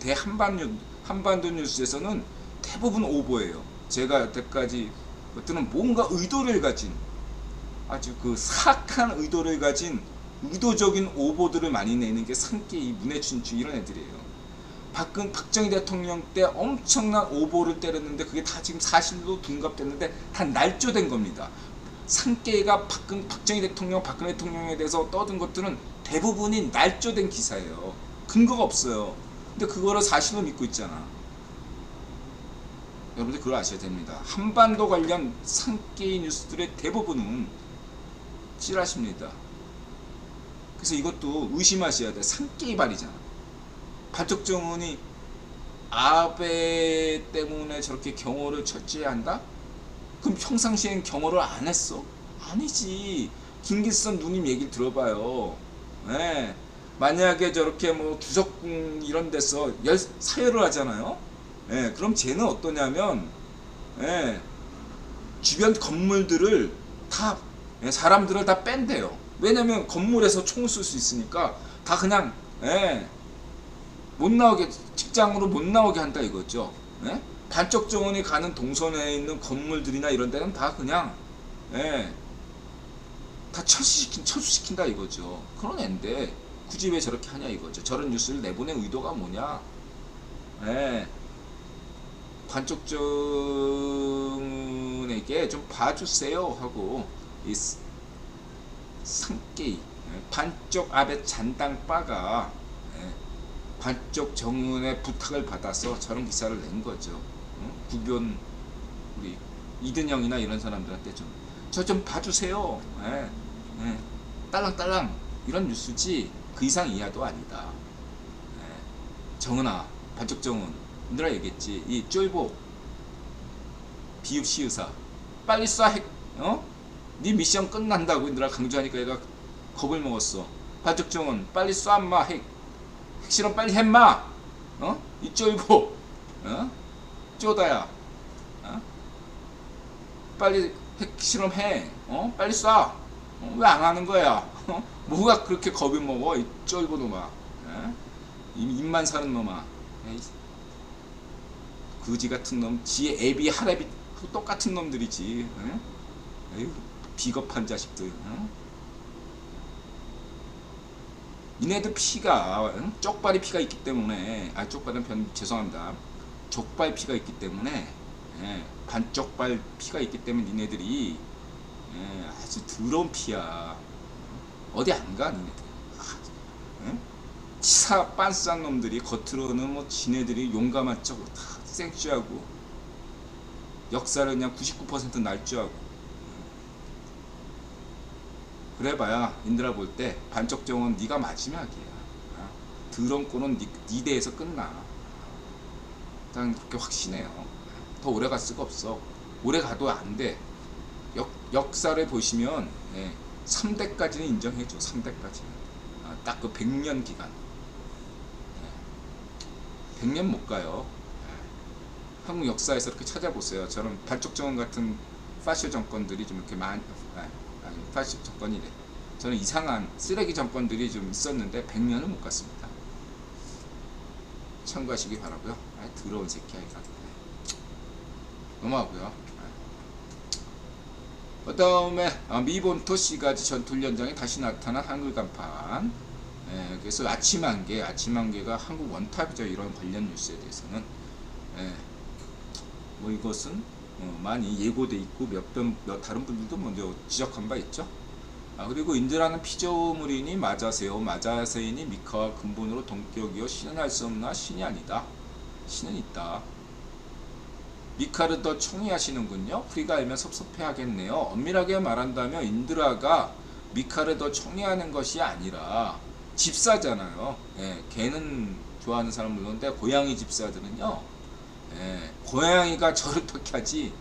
한반도 뉴스에서는 대부분 오보예요. 제가 여태까지 것들은 뭔가 의도를 가진, 아주 그 사악한 의도를 가진 의도적인 오보들을 많이 내는 게 상계이, 문해춘추 이런 애들이에요. 박정희 대통령 때 엄청난 오보를 때렸는데 그게 다 지금 사실로 둔갑됐는데 다 날조된 겁니다. 상계가 박정희 대통령, 박근혜 대통령에 대해서 떠든 것들은 대부분이 날조된 기사예요. 근거가 없어요. 근데 그거를 사실로 믿고 있잖아. 여러분들 그걸 아셔야 됩니다. 한반도 관련 상계의 뉴스들의 대부분은 찌라십니다. 그래서 이것도 의심하셔야 돼. 상계의 발이잖아. 발족정원이 아베 때문에 저렇게 경호를 철저히 한다? 그럼 평상시엔 경호를 안 했어? 아니지. 김기선 누님 얘기를 들어봐요. 네. 만약에 저렇게 뭐 주석궁 이런 데서 사열을 하잖아요. 네. 그럼 쟤는 어떠냐면 네. 주변 건물들을 다 사람들을 다 뺀대요. 왜냐면 건물에서 총을 쏠 수 있으니까 다 그냥 못 나오게, 직장으로 못 나오게 한다 이거죠. 반쪽 정원이 가는 동선에 있는 건물들이나 이런 데는 다 그냥 다 철수시킨다 이거죠. 그런 애인데 굳이 왜 저렇게 하냐 이거죠. 저런 뉴스를 내보낼 의도가 뭐냐. 반쪽 정원에게 좀 봐주세요 하고 이 상계이 반쪽 아베 잔당바가 반쪽 정은의 부탁을 받아서 저런 기사를 낸 거죠. 구변 우리 이든영이나 이런 사람들한테 저 좀 봐주세요. 딸랑딸랑 이런 뉴스지 그 이상 이하도 아니다. 정은아, 반쪽 정은, 인들아 얘기했지. 이 쫄보 비읍 시의사 빨리 쏴. 네 미션 끝난다고 인들아 강조하니까 얘가 겁을 먹었어. 반쪽 정은 빨리 쏴 인마. 핵실험 빨리 했마. 이 쫄보 쪼다야. 빨리 핵실험 해. 빨리 쏴. 왜 안 하는 거야? 뭐가 그렇게 겁이 먹어 이 쫄보 놈아. 입만 사는 놈아. 거지 같은 놈. 지의 애비 할애비 똑같은 놈들이지. 에휴, 비겁한 자식들. 니네들 피가 쪽발이 피가 있기 때문에, 쪽발은 죄송합니다. 족발 피가 있기 때문에, 반쪽발 피가 있기 때문에 니네들이 아주 더러운 피야. 어디 안 가 니네들. 치사 빤싼 놈들이 겉으로는 뭐 지네들이 용감한 척 다 생쥐하고 역사를 그냥 99% 날쥐하고. 그래봐야 인들아 볼 때 반쪽 정원 네가 마지막이야. 더러운 꼴은 네 대에서 끝나. 일단 그렇게 확신해요. 더 오래 갈 수가 없어. 오래 가도 안 돼. 역사를 보시면 3대까지는 인정해줘. 3대까지는. 딱 그 100년 기간. 100년 못 가요. 한국 역사에서 이렇게 찾아보세요. 저런 반쪽 정원 같은 파시 정권들이 좀 이렇게 파시 정권이래. 저는 이상한 쓰레기 정권들이 좀 있었는데 100년을 못 갔습니다. 참고하시기 바라고요. 더러운 새끼야 이거. 넘어가고요. 그 다음에 미본토 시가지 전투훈련장에 다시 나타난 한글 간판. 그래서 아침 한개가 한국 원탑이죠. 이런 관련 뉴스에 대해서는. 뭐 이것은 많이 예고돼 있고 다른 분들도 먼저 지적한 바 있죠. 그리고 인드라는 피조물이니 마자세이니 미카와 근본으로 동격이요 신은 할 수 없나 신이 아니다. 신은 있다. 미카를 더 총이하시는군요. 우리가 알면 섭섭해하겠네요. 엄밀하게 말한다면 인드라가 미카를 더 청리하는 것이 아니라 집사잖아요. 예, 개는 좋아하는 사람 물론데 고양이 집사들은요, 예, 고양이가 저를 택하지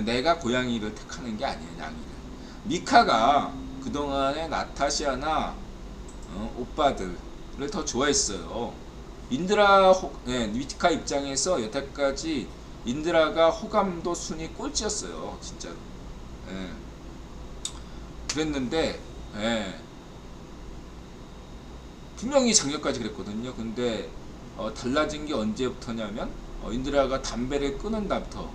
내가 고양이를 택하는 게 아니에요. 양이를. 미카가 그동안에 나타샤나 오빠들을 더 좋아했어요. 미카 입장에서 여태까지 인드라가 호감도 순위 꼴찌였어요. 진짜로. 예. 그랬는데, 예. 분명히 작년까지 그랬거든요. 근데 달라진 게 언제부터냐면 인드라가 담배를 끊은 다음부터,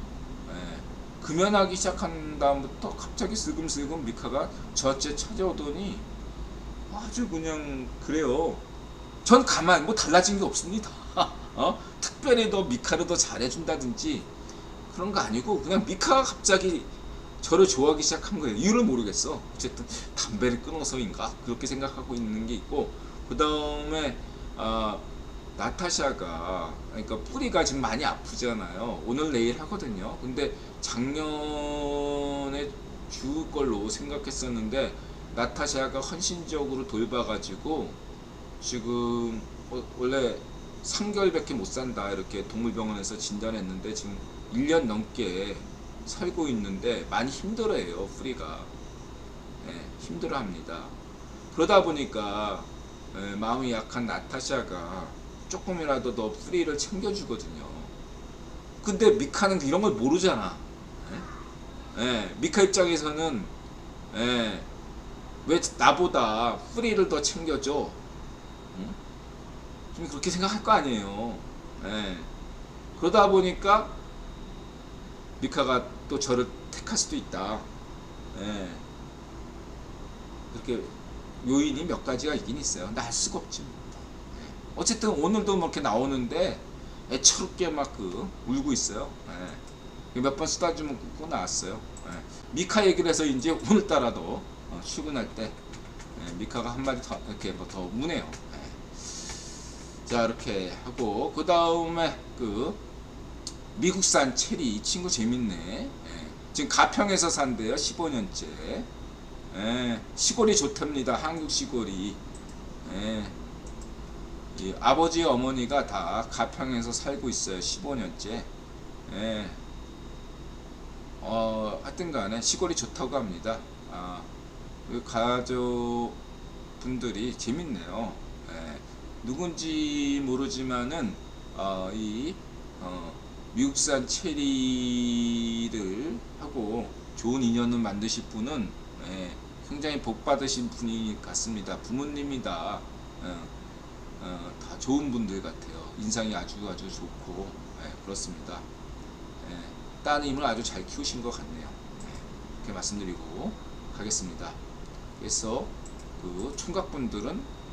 예. 금연하기 시작한 다음부터 갑자기 슬금슬금 미카가 저한테 찾아오더니 아주 그냥 그래요. 전 가만 뭐 달라진 게 없습니다. 특별히 더 미카를 더 잘해준다든지 그런 거 아니고 그냥 미카가 갑자기 저를 좋아하기 시작한 거예요. 이유를 모르겠어. 어쨌든 담배를 끊어서인가 그렇게 생각하고 있는 게 있고, 그 다음에 나타샤가, 그러니까 뿌리가 지금 많이 아프잖아요. 오늘 내일 하거든요. 근데 작년에 죽을 걸로 생각했었는데 나타샤가 헌신적으로 돌봐가지고 지금 원래 3개월밖에 못 산다 이렇게 동물병원에서 진단했는데 지금 1년 넘게 살고 있는데 많이 힘들어해요. 뿌리가. 네, 힘들어합니다. 그러다 보니까 마음이 약한 나타샤가 조금이라도 더 뿌리를 챙겨주거든요. 근데 미카는 이런 걸 모르잖아. 미카 입장에서는 왜 나보다 뿌리를 더 챙겨줘? 좀 그렇게 생각할 거 아니에요. 그러다 보니까 미카가 또 저를 택할 수도 있다. 그렇게 요인이 몇 가지가 있긴 있어요. 근데 알 수가 없지. 어쨌든 오늘도 뭐 이렇게 나오는데 애처롭게 막 울고 있어요. 몇 번 쓰다주면 꼭 나왔어요. 미카 얘기를 해서 이제 오늘따라도 출근할 때 미카가 한마디 더 이렇게 뭐 더 우네요. 자, 이렇게 하고 그 다음에 미국산 체리, 이 친구 재밌네. 지금 가평에서 산대요. 15년째. 시골이 좋답니다. 한국 시골이. 이 아버지 어머니가 다 가평에서 살고 있어요. 15년째. 하여튼간에 시골이 좋다고 합니다. 그 가족분들이 재밌네요. 누군지 모르지만은 미국산 체리를 하고 좋은 인연을 만드실 분은 굉장히 복 받으신 분이 같습니다. 부모님이다. 다 좋은 분들 같아요. 인상이 아주 좋고 그렇습니다. 따님을 아주 잘 키우신 것 같네요. 이렇게 말씀드리고 가겠습니다. 그래서 총각분들은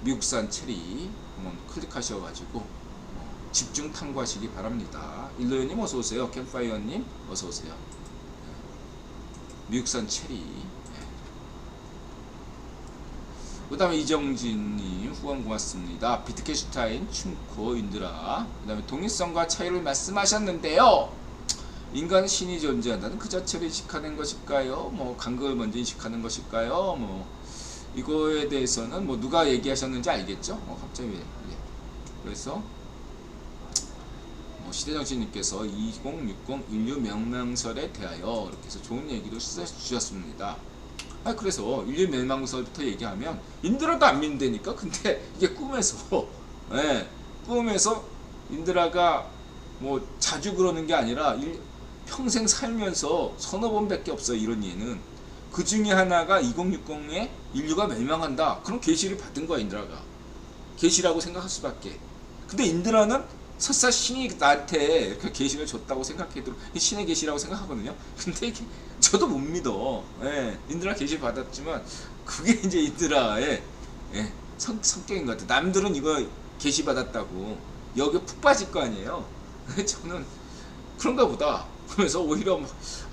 미국산 체리 한번 클릭하셔가지고 집중 탐구하시기 바랍니다. 일로연님 어서오세요. 캠파이어님 어서오세요. 미국산 체리. 그 다음에 이정진님 후원 고맙습니다. 비트게슈타인 춤코 인드라. 그 다음에 동일성과 차이를 말씀하셨는데요. 인간은 신이 존재한다는 그 자체를 인식하는 것일까요? 뭐 간극을 먼저 인식하는 것일까요? 뭐 이거에 대해서는 뭐 누가 얘기하셨는지 알겠죠? 갑자기 왜? 그래서 시대정신님께서 2060 인류 멸망설에 대하여 이렇게 해서 좋은 얘기도 주셨습니다. 그래서 인류 멸망설부터 얘기하면 인드라도 안 믿는다니까. 근데 이게 꿈에서 꿈에서 인드라가 뭐 자주 그러는 게 아니라 평생 살면서 서너 번밖에 없어요. 이런 예는. 그 중에 하나가 2060에 인류가 멸망한다. 그럼 계시를 받은 거야. 인드라가 계시라고 생각할 수밖에. 근데 인드라는 설사 신이 나한테 이렇게 계시를 줬다고 생각해도 신의 계시라고 생각하거든요. 근데 이게 저도 못 믿어. 인드라 계시 받았지만 그게 이제 인드라의 성격인 것 같아요. 남들은 이거 계시 받았다고 여기에 푹 빠질 거 아니에요. 저는 그런가 보다. 그래서 오히려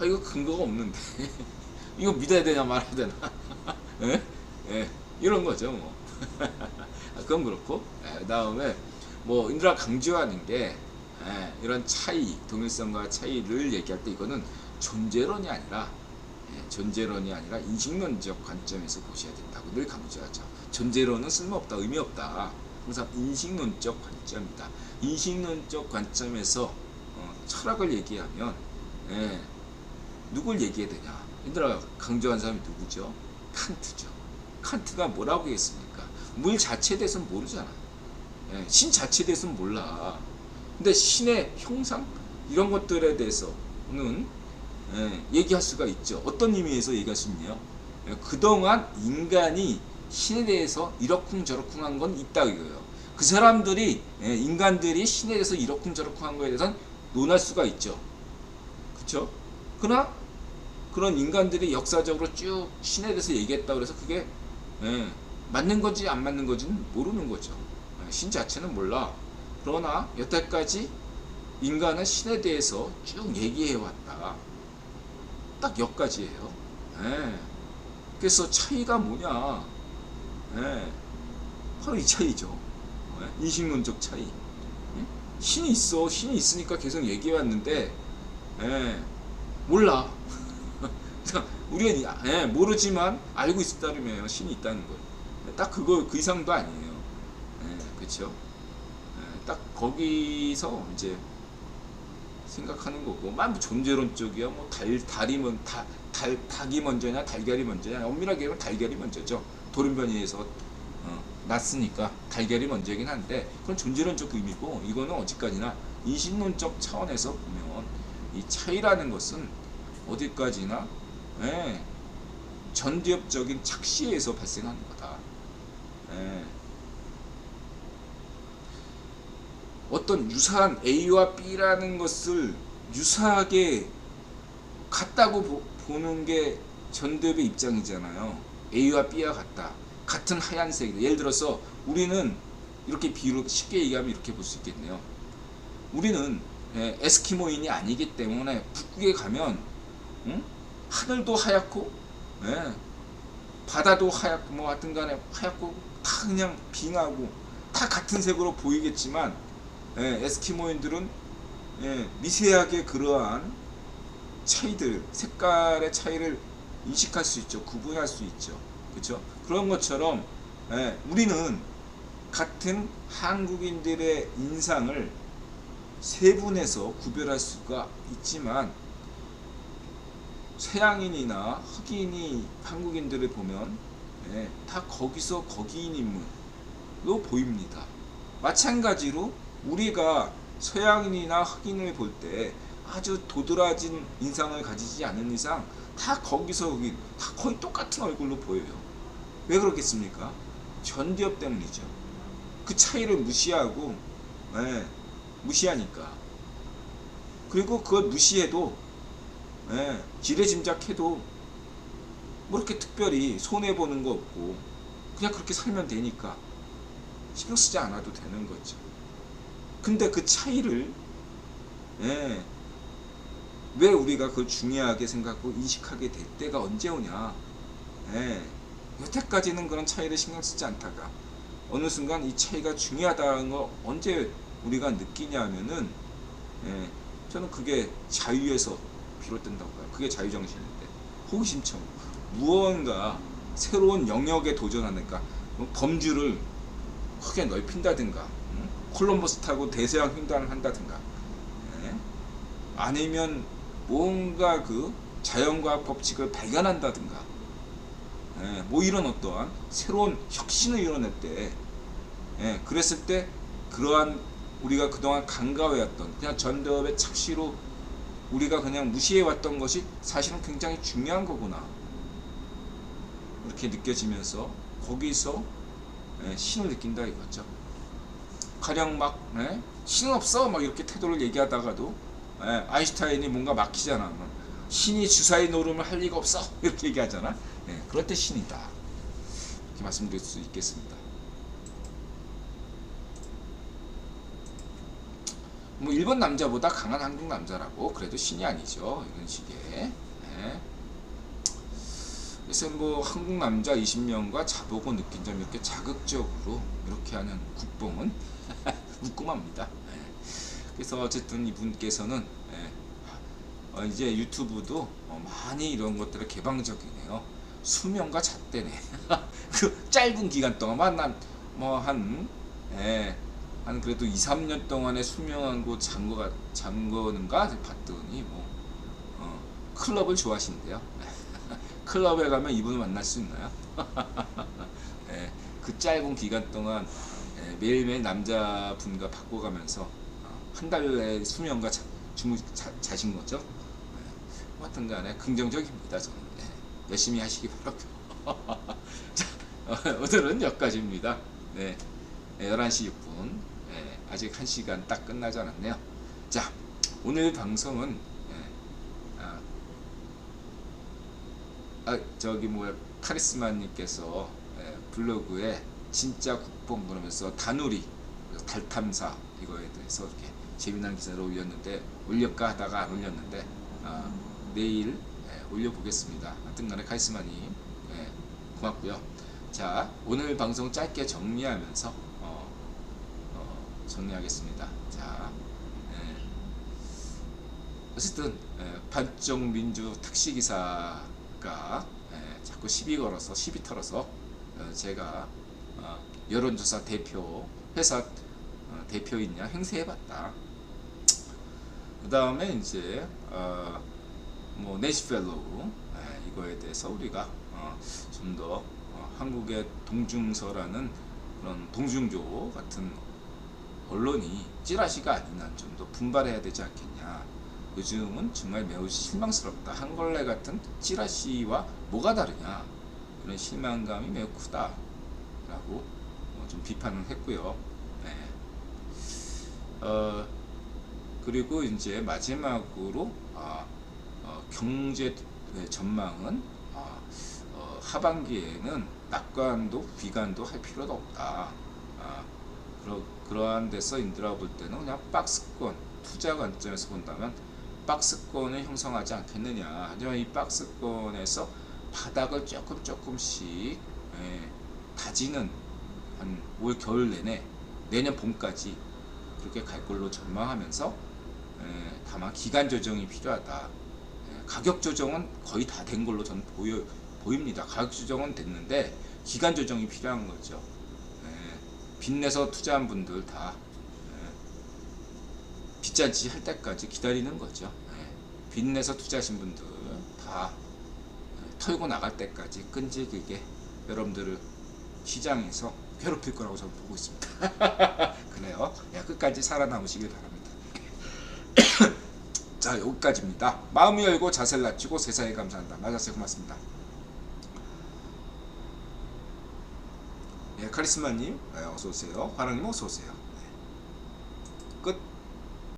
이거 근거가 없는데 이거 믿어야 되냐 말아야 되나 이런 거죠. 뭐 그건 그렇고. 그 다음에 뭐 인드라 강조하는 게 이런 차이, 동일성과 차이를 얘기할 때 이거는 존재론이 아니라 존재론이 아니라 인식론적 관점에서 보셔야 된다고 늘 강조하죠. 존재론은 쓸모없다, 의미 없다. 항상 인식론적 관점이다. 인식론적 관점에서 철학을 얘기하면 누굴 얘기해야 되냐? 얘들아, 강조한 사람이 누구죠? 칸트죠. 칸트가 뭐라고 했습니까? 물 자체에 대해서는 모르잖아. 신 자체에 대해서는 몰라. 근데 신의 형상 이런 것들에 대해서는 얘기할 수가 있죠. 어떤 의미에서 얘기할 수 있냐? 그동안 인간이 신에 대해서 이러쿵저러쿵 한 건 있다 이거예요. 그 사람들이 인간들이 신에 대해서 이러쿵저러쿵 한 거에 대해서는 논할 수가 있죠. 그쵸? 그러나 그런 인간들이 역사적으로 쭉 신에 대해서 얘기했다 그래서 그게 맞는 건지 안 맞는 건지는 모르는 거죠. 신 자체는 몰라. 그러나 여태까지 인간은 신에 대해서 쭉 얘기해왔다. 딱 여기까지예요. 그래서 차이가 뭐냐? 바로 이 차이죠. 인식론적 차이. 신이 있어. 신이 있으니까 계속 얘기해왔는데 몰라. 우리는 모르지만 알고 있다는 신이 있다는 걸. 딱 그거 그 이상도 아니에요. 그렇죠? 딱 거기서 이제 생각하는 거고, 뭐 존재론 쪽이야. 뭐 닭이 먼저냐 달걀이 먼저냐. 엄밀하게 얘기하면 달걀이 먼저죠. 돌연변이에서 났으니까 달걀이 먼저이긴 한데 그건 존재론적 의미고, 이거는 어디까지나 인식론적 차원에서 보면 이 차이라는 것은 어디까지나 전두엽적인 착시에서 발생하는 거다. 어떤 유사한 A와 B라는 것을 유사하게 같다고 보는 게 전두엽의 입장이잖아요. A와 B와 같다. 같은 하얀색이다. 예를 들어서 우리는 이렇게 비유로 쉽게 얘기하면 이렇게 볼 수 있겠네요. 우리는 에스키모인이 아니기 때문에 북극에 가면 하늘도 하얗고 바다도 하얗고 뭐 하여튼 간에 하얗고 다 그냥 빙하고 다 같은 색으로 보이겠지만 에스키모인들은 미세하게 그러한 차이들, 색깔의 차이를 인식할 수 있죠. 구분할 수 있죠. 그렇죠? 그런 것처럼 우리는 같은 한국인들의 인상을 세분해서 구별할 수가 있지만 서양인이나 흑인이 한국인들을 보면 다 거기서 거기인 인물로 보입니다. 마찬가지로 우리가 서양인이나 흑인을 볼 때 아주 도드라진 인상을 가지지 않은 이상 다 거기서 흑인, 다 거의 똑같은 얼굴로 보여요. 왜 그렇겠습니까? 전두엽 때문이죠. 그 차이를 무시하고 무시하니까. 그리고 그걸 무시해도 지레짐작해도 뭐 이렇게 특별히 손해보는 거 없고 그냥 그렇게 살면 되니까 신경 쓰지 않아도 되는 거죠. 근데 그 차이를 왜 우리가 그걸 중요하게 생각하고 인식하게 될 때가 언제 오냐? 여태까지는 그런 차이를 신경 쓰지 않다가 어느 순간 이 차이가 중요하다는 거 언제 우리가 느끼냐 하면은 저는 그게 자유에서 비롯된다고 봐요. 그게 자유정신인데 호기심처럼 무언가 새로운 영역에 도전하니까 범주를 크게 넓힌다든가 콜럼버스 타고 대서양 횡단을 한다든가 아니면 뭔가 그 자연과학 법칙을 발견한다든가 뭐 이런 어떠한 새로운 혁신을 이뤄낼 때 그랬을 때 그러한 우리가 그동안 간과해왔던 그냥 전두엽의 착시로 우리가 그냥 무시해왔던 것이 사실은 굉장히 중요한 거구나 이렇게 느껴지면서 거기서 신을 느낀다 이거죠. 가령 막 신은 없어 막 이렇게 태도를 얘기하다가도 아인슈타인이 뭔가 막히잖아. 신이 주사위 노름을 할 리가 없어 이렇게 얘기하잖아. 그럴 때 신이다 이렇게 말씀드릴 수 있겠습니다. 뭐 일본 남자보다 강한 한국 남자라고 그래도 신이 아니죠. 이런 식의. 그래서 뭐 한국 남자 20명과 자보고 느낀 점 이렇게 자극적으로 이렇게 하는 국뽕은 웃고맙니다. 그래서 어쨌든 이분께서는 이제 유튜브도 많이 이런 것들이 개방적이네요. 수면과 잣대네. 그 짧은 기간 동안만 난뭐한 예, 한 그래도 2, 3년 동안의 수면하고 잔 거는가 봤더니 뭐 클럽을 좋아하신대요. 클럽에 가면 이분을 만날 수 있나요? 예, 그 짧은 기간 동안 매일매일 남자분과 바꿔가면서 한 달의 수면과 자신 거죠. 하여튼 간에 긍정적입니다. 저는 열심히 하시기 바라고요. 자, 오늘은 여기까지입니다. 네, 11시 6분 아직 1시간 딱 끝나지 않았네요. 자, 오늘 방송은 저기 뭐야 카리스마님께서 블로그에 진짜 국뽕 그러면서 다누리 달탐사 이거에 대해서 이렇게 재미난 기사를 올렸는데 올릴까 하다가 안 올렸는데 내일 올려보겠습니다. 하여튼간에 카리스마님 고맙고요. 자, 오늘 방송 짧게 정리하면서 정리하겠습니다. 자, 어쨌든 반쪽민주 택시기사가 자꾸 시비 걸어서 시비 털어서 제가 여론조사 대표 회사 대표인냐 행세해봤다. 그 다음에 이제 뭐 내시펠로우 이거에 대해서 우리가 좀 더 한국의 동중서라는 그런 동중조 같은 언론이 찌라시가 아닌 한 좀 더 분발해야 되지 않겠냐. 요즘은 정말 매우 실망스럽다. 한걸레 같은 찌라시와 뭐가 다르냐. 이런 실망감이 매우 크다라고 좀 비판을 했고요. 그리고 이제 마지막으로 경제 전망은 하반기에는 낙관도 비관도 할 필요도 없다. 그러한 데서 인들어 볼 때는 그냥 박스권 투자 관점에서 본다면 박스권을 형성하지 않겠느냐. 하지만 이 박스권에서 바닥을 조금씩 다지는 한 올 겨울 내내 내년 봄까지 그렇게 갈 걸로 전망하면서 다만 기간 조정이 필요하다. 가격 조정은 거의 다 된 걸로 저는 보입니다. 가격 조정은 됐는데 기간 조정이 필요한 거죠. 빚내서 투자한 분들 다 빚잔치 할 때까지 기다리는 거죠. 빚내서 투자하신 분들 다 털고 나갈 때까지 끈질기게 여러분들을 시장에서 괴롭힐 거라고 저는 보고 있습니다. 그래요. 끝까지 살아남으시길 바랍니다. 자, 여기까지입니다. 마음이 열고 자세를 낮추고 세상에 감사한다. 맞았어요. 고맙습니다. 카리스마님 어서오세요. 화랑님 어서오세요. 끝.